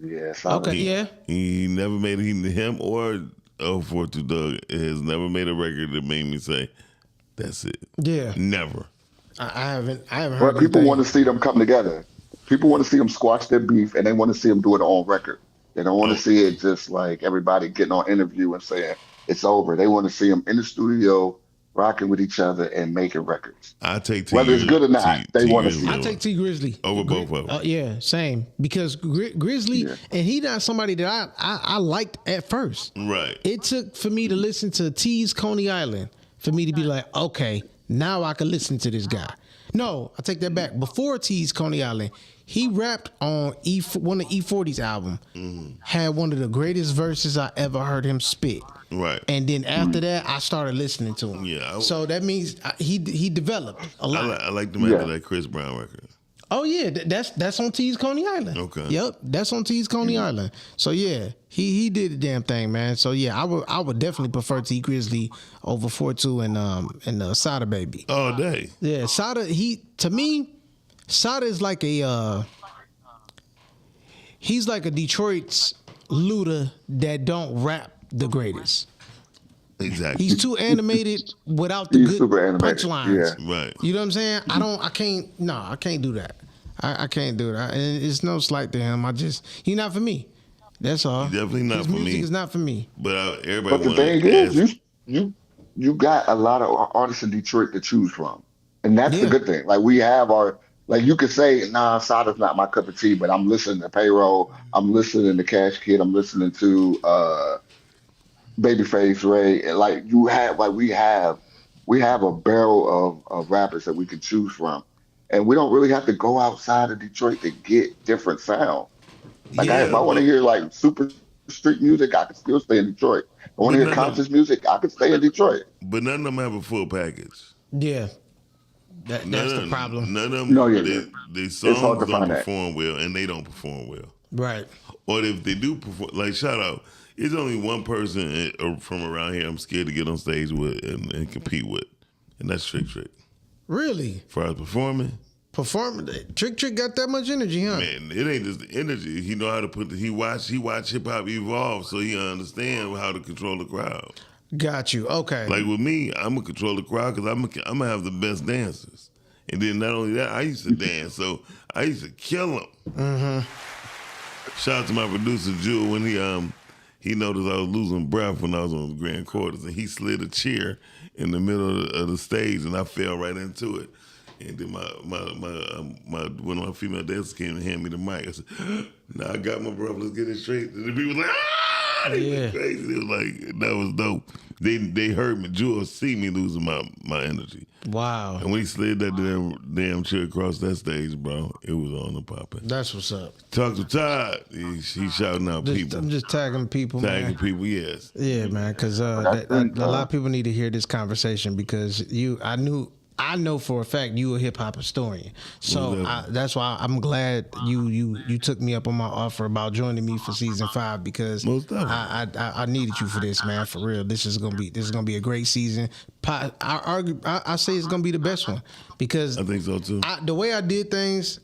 Yeah. Solid.
Okay, yeah.
He never made him or 042 Doug has never made a record that made me say, "That's it."
Yeah.
Never.
I haven't heard.
But people
anything.
want to see them come together. People want to see them squash their beef, and they want to see them do it on record. They don't want to see it just like everybody getting on interview and saying it's over. They want to see them in the studio rocking with each other and making records.
I take T.
Whether it's good or not, they want to see
I
it.
take T Grizzly
over both of them.
Yeah, same. Because Grizzly, and he not somebody that I liked at first.
Right.
It took for me to listen to T's Coney Island for me to be like, okay, now I can listen to this guy. No, I take that back. Before T's Coney Island, he rapped on one of E40's album. Had one of the greatest verses I ever heard him spit.
Right.
And then after that, I started listening to him.
Yeah,
So that means he developed a lot.
I like them after that Chris Brown record.
Oh yeah, that's on T's Coney Island.
Okay.
Yep, that's on T's Coney Island. So yeah, he did the damn thing, man. So yeah, I would definitely prefer T Grizzly over 42 and Sada Baby.
All day.
Yeah, Sada. To me, Sada is like he's like a Detroit's Luda that don't rap the greatest.
Exactly.
He's too animated without the
He's
good
super animated.
punchlines.
Yeah.
Right.
You know what I'm saying? I can't do that. I can't do that. And it's no slight to him. He's not for me. That's all.
He's definitely not
His
for
music
me.
is not for me.
But everybody
But the
want
thing
to
is,
ask.
you got a lot of artists in Detroit to choose from, and that's the
Yeah.
good thing. Like we have our like you could say, nah, Sada's not my cup of tea, but I'm listening to Payroll, I'm listening to Cash Kid, I'm listening to Babyface Ray, and like you have like we have a barrel of rappers that we can choose from, and we don't really have to go outside of Detroit to get different sound. Like if
Yeah,
I want to
but
hear like super street music, I can still stay in Detroit. I want
but
to hear
none of
conscious music, I can stay in Detroit.
but none of them have a full package.
Yeah. That's the problem.
None of
No,
them.
yeah, yeah.
They
It's hard
songs
to
don't
find that.
perform well, and they don't perform well.
Right.
Or if they do perform, like shout out, it's only one person from around here I'm scared to get on stage with and compete with, and that's Trick Trick.
Really?
For us performing,
Performing Trick got that much energy, huh?
man, it ain't just the energy. He know how to put. He watch hip hop evolve, so he understand how to control the crowd.
Got you. Okay.
Like with me, I'm gonna control the crowd because I'm gonna have the best dancers. And then not only that, I used to dance, so I used to kill them. Mm-hmm. Shout out to my producer Jewel when he noticed I was losing breath when I was on the Grand Quarters, and he slid a chair in the middle of the stage, and I fell right into it. And then my one of my female dancers came and handed me the mic. I said, "Now I got my breath. Let's get it straight." And the people was like, "Ah!" They
Yeah.
went crazy. It was like that was dope. They heard me. Jewel see me losing my energy.
Wow.
And when he slid that damn chair across that stage, bro, it was on the popping.
That's what's up.
Talk to Todd. He shouting out people.
I'm just tagging people,
Tagging
man.
people, yes.
Yeah, man, because
I think,
a lot of people need to hear this conversation because I know for a fact you a hip hop historian, so
Exactly.
that's why I'm glad you took me up on my offer about joining me for season 5 because
Most definitely.
I needed you for this, man, for real. This is gonna be a great season. I say it's gonna be the best one because
I think so too.
the way I did things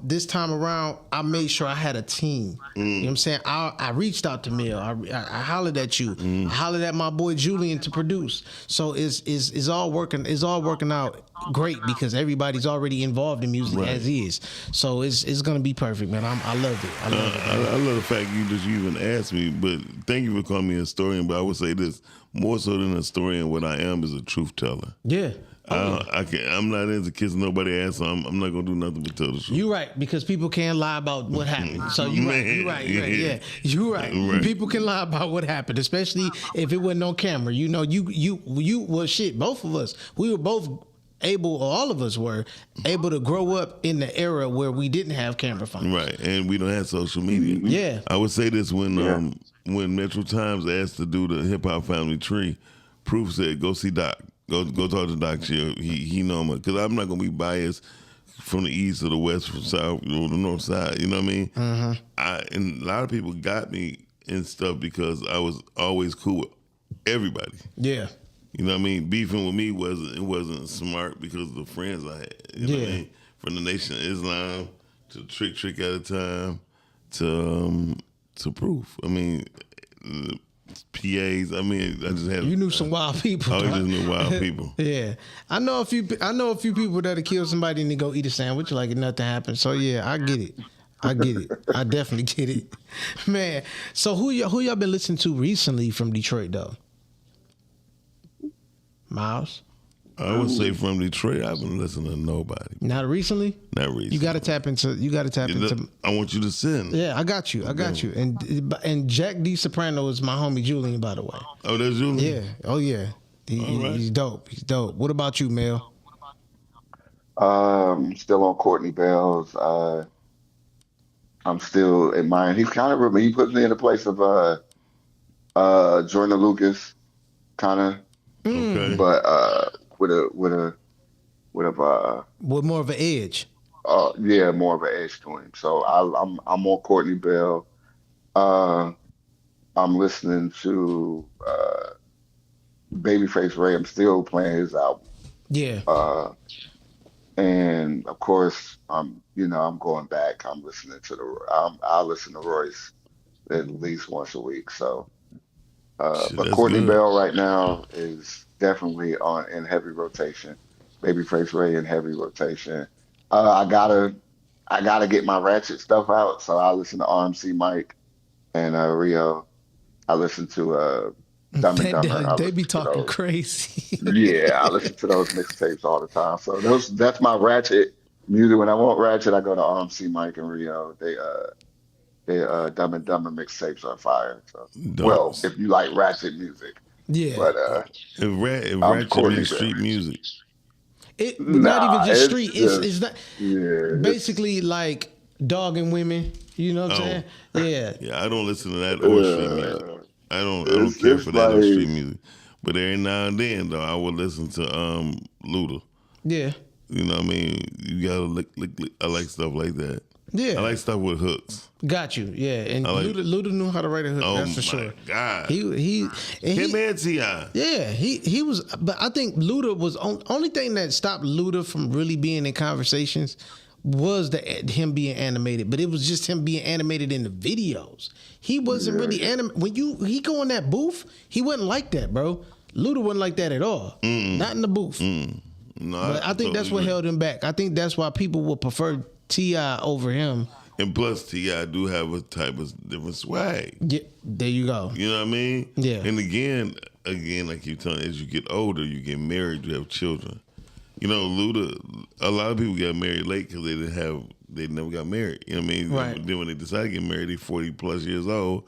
this time around, I made sure I had a team. You know what I'm saying? I reached out to Mill. I hollered at you. I hollered at my boy Julian to produce. So it's all working. It's all working out great because everybody's already involved in music
Right.
as is. So it's gonna be perfect, man. I loved it. I love it.
I love the fact you even asked me, but thank you for calling me a historian. But I would say this, more so than a historian, what I am is a truth teller.
Yeah.
I'm not into kissing nobody ass, so I'm not gonna do nothing but tell the truth.
You're right, because people can't lie about what happened. So you're right,
Man,
you're right,
yeah.
you're right.
Right.
People can lie about what happened, especially if it wasn't on camera. You know, well, shit, both of us, we were both able, or all of us were able to grow up in the era where we didn't have camera phones.
Right, and we don't have social media.
Yeah.
I would say this when Metro Times asked to do the hip hop family tree, Proof said, "Go see Doc. Go talk to Doc. He know me because I'm not gonna be biased from the east or the west, from south or the north side. You know what I mean? And a lot of people got me and stuff because I was always cool with everybody.
Yeah.
You know what I mean? Beefing with me wasn't smart because of the friends I had. You know what I
Yeah.
mean? From the Nation of Islam to Trick at a time to Proof. I mean, PAs. I mean, I just had.
You knew some wild people.
I
dog.
just knew wild people.
Yeah, I know a few people that'll kill somebody and they go eat a sandwich like nothing happened. So yeah, I get it. I definitely get it, man. So who y'all been listening to recently from Detroit though? Miles?
I would say from Detroit, I've been listening to nobody.
Not recently.
Not recently.
You got to tap into.
I want you to send.
Yeah, I got you. And Jack D Soprano is my homie Julian, by the way.
Oh, that's you.
Yeah. Oh yeah.
All right.
He's dope. He's dope. What about you, Mel?
Still on Courtney Bell's. I'm still admiring. He's kind of he puts me in the place of Jordan Lucas, kind of,
Okay.
but with
With more of an edge.
yeah, more of an edge to him. So I'm on Courtney Bell. I'm listening to Babyface Ray. I'm still playing his album.
Yeah.
And of course, I'm going back. I'm listening to I'll listen to Royce at least once a week. So,
Shit,
but
that's
Courtney
good.
Bell right now is definitely on in heavy rotation. Babyface Ray in heavy rotation. I gotta get my ratchet stuff out. So I listen to RMC Mike and Rio. I listen to Dumb and Dumber. I
They be
listen to
talking
those.
crazy.
Yeah, I listen to those mixtapes all the time. So that's my ratchet music. When I want ratchet, I go to RMC Mike and Rio. They Dumb and Dumber mixtapes are fire. So
Dope.
well, if you like ratchet music.
Yeah.
But
If
I'm
ratchet
Courtney
means
Bell.
street music,
But not even
Nah,
just
it's
street. It's
just
not
yeah, it's
basically like dogging women. You know what I'm
oh
saying? Yeah.
yeah, I don't listen to that or street music.
uh,
I don't care
it's
for that or street
like
music. But every now and then though, I will listen to Luda.
Yeah.
You know what I mean? You gotta lick. I like stuff like that.
Yeah.
I like stuff with hooks.
Got you. Yeah. And
I like-
Luda knew how to write a hook.
Oh
That's for
my
sure.
God.
He and
Him
he
and T.I.
yeah, he was, but I think Luda was only thing that stopped Luda from really being in conversations was him being animated, but it was just him being animated in the videos. He wasn't really when he go in that booth, he wasn't like that, bro. Luda wasn't like that at all. Not in the booth.
No,
But I think that's what held him back. I think that's why people would prefer T.I. over him.
And plus, T.I. do have a type of different swag.
Yeah, there you go.
You know what I mean?
Yeah.
And again, like you telling, as you get older, you get married, you have children. You know, Luda, a lot of people got married late because they never got married. You know what I mean?
Right.
Then when they decide to get married, they 40 plus years old,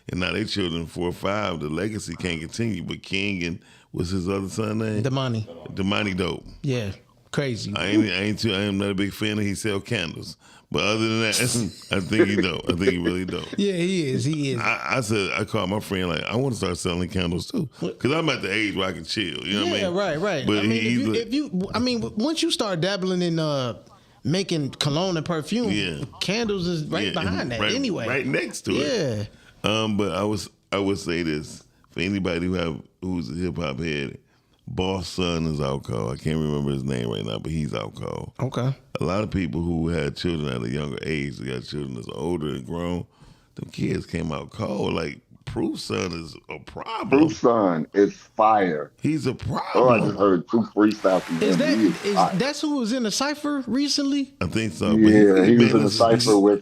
and now they children 4 or 5. The legacy can't continue. But King and what's his other son name? Damani Dope.
Yeah, crazy.
I am not a big fan of he sell candles. But other than that, I think he dope. I think he really dope.
Yeah, he is. He is.
I called my friend like, I want to start selling candles too, because I'm at the age where I can chill. You know what I mean?
Right.
But
I mean, once you start dabbling in making cologne and perfume, candles is behind that anyway.
right next to it.
Yeah.
But I would say this for anybody who's a hip hop head. Boss son is out cold. I can't remember his name right now, but he's out cold.
Okay.
A lot of people who had children at a younger age, they got children that's older and grown. Them kids came out cold. Like Proof Son is a problem.
Proof Son is fire.
He's a
Oh, I
problem.
just heard 2 freestyles from him. He is fire.
That's who was in the cipher recently?
I think so.
Yeah, he was in the
been-
cipher with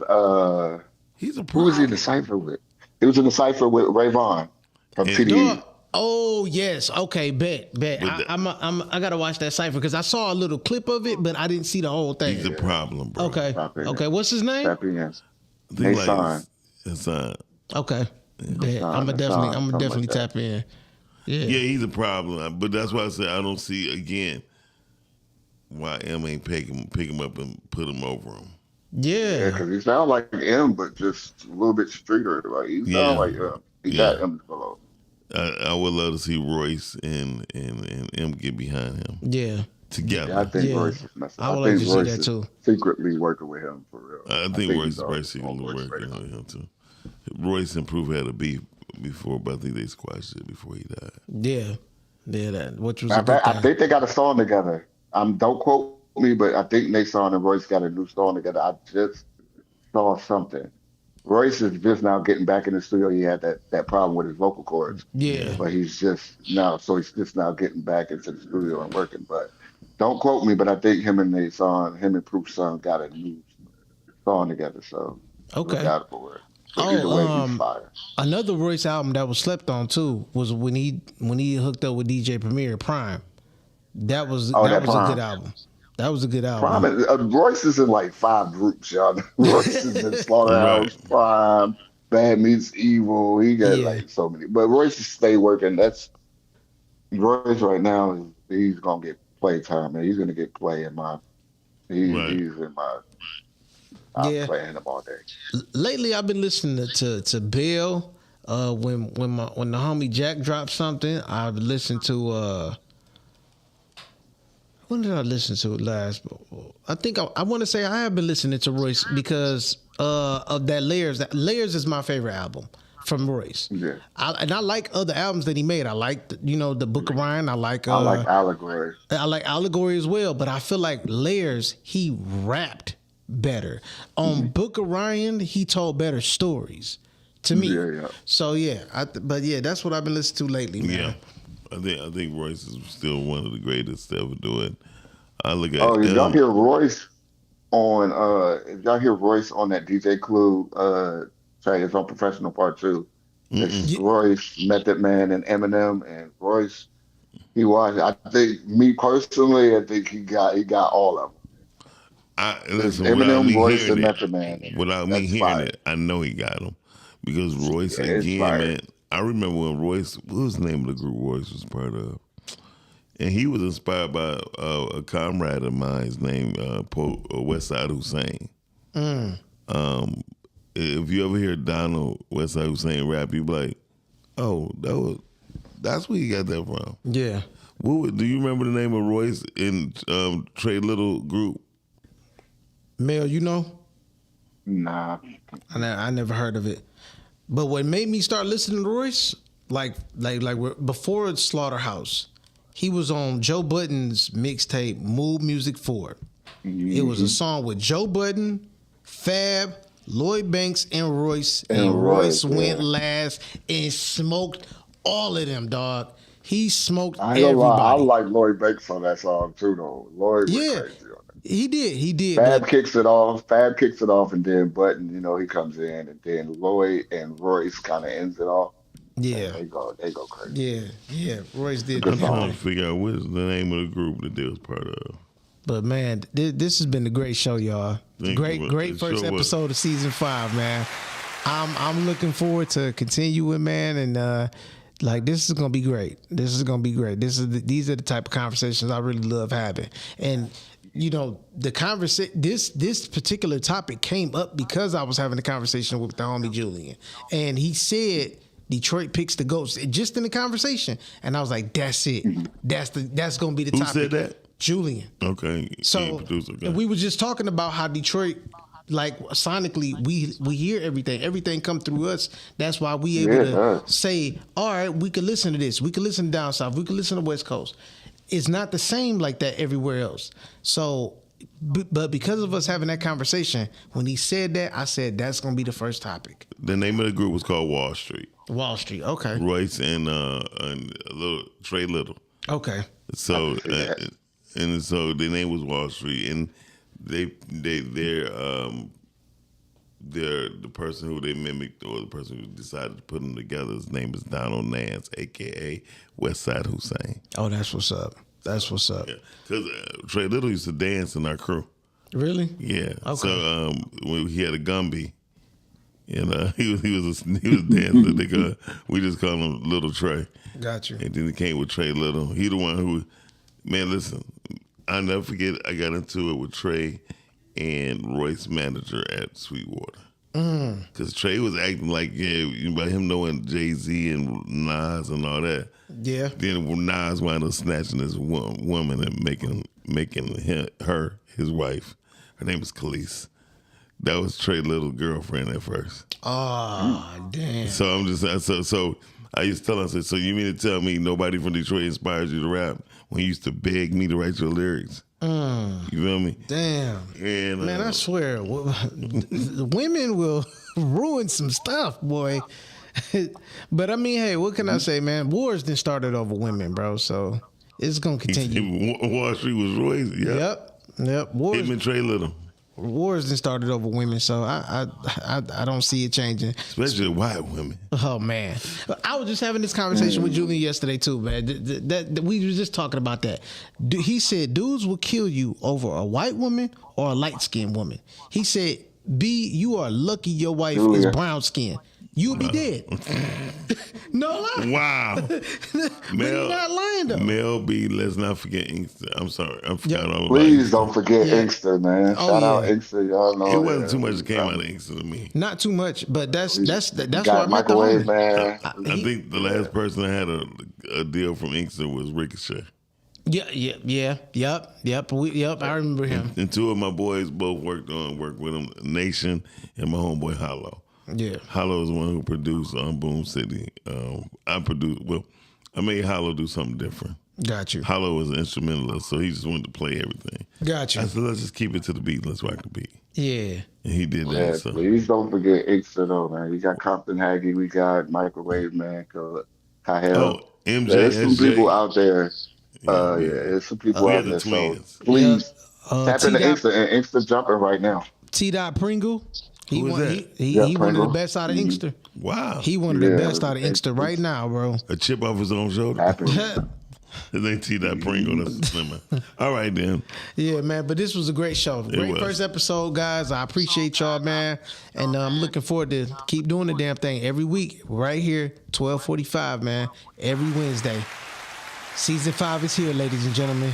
He's a
who
problem.
was he in the cipher with? He was in the cipher with Ray Vaughn from
And-
TDE.
Oh yes, okay, bet. I gotta watch that cipher because I saw a little clip of it, but I didn't see the whole thing.
He's a problem, bro.
Okay. What's his name?
Tap in.
I think
Hassan.
Hassan.
Okay, bet. I'm
Hassan,
definitely
something like that.
tap in. Yeah.
Yeah, he's a problem. But that's why I said I don't see again why M ain't pick him up and put him over him.
Yeah, because he sounds like him, but just a little bit streeter. Like he sounds like him. He got him below.
I would love to see Royce and M get behind him
Yeah.
together.
Yeah, I think
Yeah.
Royce is messing.
I would
I
like
think
to see
Royce
that
is
too.
secretly working with him for real.
I think Royce
he's
is
on
working
Royce
with
radar.
him too. Royce and Proof had a beef before, but I think they squashed it before he died.
Yeah. That which was
Matter
a
of
good
fact, I
thing.
think they got a song together. Don't quote me, but I think Nason and Royce got a new song together. I just saw something. Royce is just now getting back in the studio. He had that problem with his vocal cords.
Yeah.
But he's just now getting back into the studio and working. But don't quote me, but I think him and Proof's son got a new song together. So
Okay.
look out for it.
Oh,
Either way, he's fire.
Another Royce album that was slept on too was when he hooked up with DJ Premier Prime. That was
that
a
Prime.
good album. That was a good album.
Royce is in like 5 groups, y'all. Royce is in Slaughterhouse, Prime, Bad Meets Evil. He got like so many. But Royce is stay working. That's Royce right now. He's gonna get play time, man. He's gonna get play in my. He's in my. I'm playing him all day.
Lately, I've been listening to Bill. When the homie Jack dropped something, I've listened to. When did I listen to it last? I think I want to say I have been listening to Royce because of that Layers. That Layers is my favorite album from Royce.
Yeah.
I like other albums that he made. I like the Book of Ryan. I like
Allegory.
I like Allegory as well, but I feel like Layers, he rapped better. On Book of Ryan, he told better stories. to me.
Yeah.
So yeah, but yeah, that's what I've been listening to lately, man.
Yeah, I think Royce is still one of the greatest to ever do it. I look
Oh,
at
if y'all hear Royce on that DJ Clue track, it's on Professional Part 2. It's
Yeah,
Royce, Method Man, and Eminem, and Royce. He was. I think me personally, I think he got all of them.
I
It's
listen without
Eminem,
me
Royce,
hearing
and
it.
Method Man, and
Without me
that's
hearing
fire.
it, I know he got him because Royce
Yeah, it's
again,
fire.
man. I remember when Royce. What was the name of the group Royce was part of? And he was inspired by a comrade of mine named Westside Hussein. If you ever hear Donald Westside Hussein rap, you be like, "Oh, that's where you got that from."
yeah.
Do you remember the name of Royce in Trey Little group?
Mel, you know,
Nah,
I never heard of it. But what made me start listening to Royce, like before Slaughterhouse, he was on Joe Budden's mixtape Mood Music 4. It was a song with Joe Budden, Fab, Lloyd Banks, and Royce. And Royce went last and smoked all of them, dog. He smoked
I ain't gonna lie. I
everybody.
like Lloyd Banks on that song too, though. Lloyd went
Yeah,
crazy on it.
he did.
Fab
But
kicks it off. Fab kicks it off, and then Button, he comes in, and then Lloyd and Royce kind of ends it off, and
yeah,
they go crazy.
yeah. Royce
It's a
did
good
do
I'm
his
trying
song.
to
thing.
figure out what is the name of the group that they was part of.
But man, this has been a great show, y'all.
Thank
Great
you.
great
It
first
sure was.
episode of season 5, man. I'm looking forward to continuing, man, and like this is gonna be great. This is gonna be great. These are the type of conversations I really love having, and the conversation. This particular topic came up because I was having a conversation with the homie Julian, and he said Detroit picks the GOATs just in the conversation, and I was like, that's it. That's gonna be the
Who
topic.
said that?
Julian.
Okay.
So
producer. Okay.
and we were just talking about how Detroit, like sonically, we hear everything come through us. That's why we able
Yeah, it
to
does.
say, all right, we could listen to this, we could listen to down south, we could listen to West Coast. It's not the same like that everywhere else. So, but because of us having that conversation, when he said that, I said that's gonna be the first topic.
The name of the group was called Wall Street.
Wall Street, okay,
Royce and Trey Little.
okay,
So
see that.
and so their name was Wall Street, and they're the person who they mimicked or the person who decided to put them together. His name is Donald Nance, aka Westside Hussein.
oh, that's what's up. That's what's up.
Yeah, because Trey Little used to dance in our crew.
Really?
Yeah.
Okay.
So when he had a Gumby, he was dancing. We just call him Little Trey.
Got you.
And then he came with Trey Little. He the one who, man, listen, I'll never forget I got into it with Trey and Royce manager at Sweetwater. Because Trey was acting like, by him knowing Jay-Z and Nas and all that.
Yeah.
Then Nas wound up snatching this woman and making her his wife. Her name is Khalees. That was Trey Little girlfriend at first.
Oh, damn.
So I'm just so I used to tell her, I said, so you mean to tell me nobody from Detroit inspires you to rap when you used to beg me to write your lyrics? You feel me?
Damn.
And
Man, I swear, the women will ruin some stuff, boy. But I mean, hey, what can I say, man? Wars didn't started over women, bro. So it's gonna continue.
Wall Street was Royce. Yeah.
Yep.
Him and Trey Little.
Wars didn't started over women, so I don't see it changing.
Especially white women.
Oh man, I was just having this conversation with Julian yesterday too, man. We were just talking about that. He said dudes will kill you over a white woman or a light skinned woman. He said, "B, you are lucky your wife is brown skinned. You'll be dead." No lie.
Wow.
But you're not lying though.
Mel B, let's not forget Inkster. I'm sorry. I forgot all about
Please
Inkster.
don't forget
Yeah.
Inkster, man.
Oh,
Shout out
yeah.
Inkster, y'all know.
It wasn't too much that came out of Inkster to me.
Not too much, but that's where I
Got
met the
microwave,
homie.
man.
I think the last person that had a deal from Inkster was Ricochet.
Yep. I remember him.
And two of my boys both worked with him, Nation and my homeboy Hollow.
Yeah.
Hollow is the one who produced Boom City. I made Hollow do something different.
Got you.
Hollow was an instrumentalist, so he just wanted to play everything.
Got you.
I said, let's just keep it to the beat. Let's rock the beat.
Yeah.
And he did that.
Yeah,
So,
please don't forget Inkster though, man. We got Compton Haggy, we got Microwave Man,
oh,
Kahel. There's some people
MJSJ.
out there.
Yeah,
Yeah,
man.
there's some people
We had
out
the
there. So
twins.
Yeah.
please tap
T
into
dot
Inkster and Inkster jumping right now.
T dot Pringle.
Who is that?
Yeah,
He one of the
Pringle.
best out of
Mm-hmm.
Inkster.
Wow.
He one of the best out of Inkster right now, bro.
A chip off his own shoulder.
Happens.
His ain't T. That Pringle. That's a slimmer. All right, then.
Yeah, man. But this was a great show. Great
was.
first episode, guys. I appreciate y'all, man. And I'm looking forward to keep doing the damn thing every week, right here, 12:45, man. Every Wednesday. Season 5 is here, ladies and gentlemen.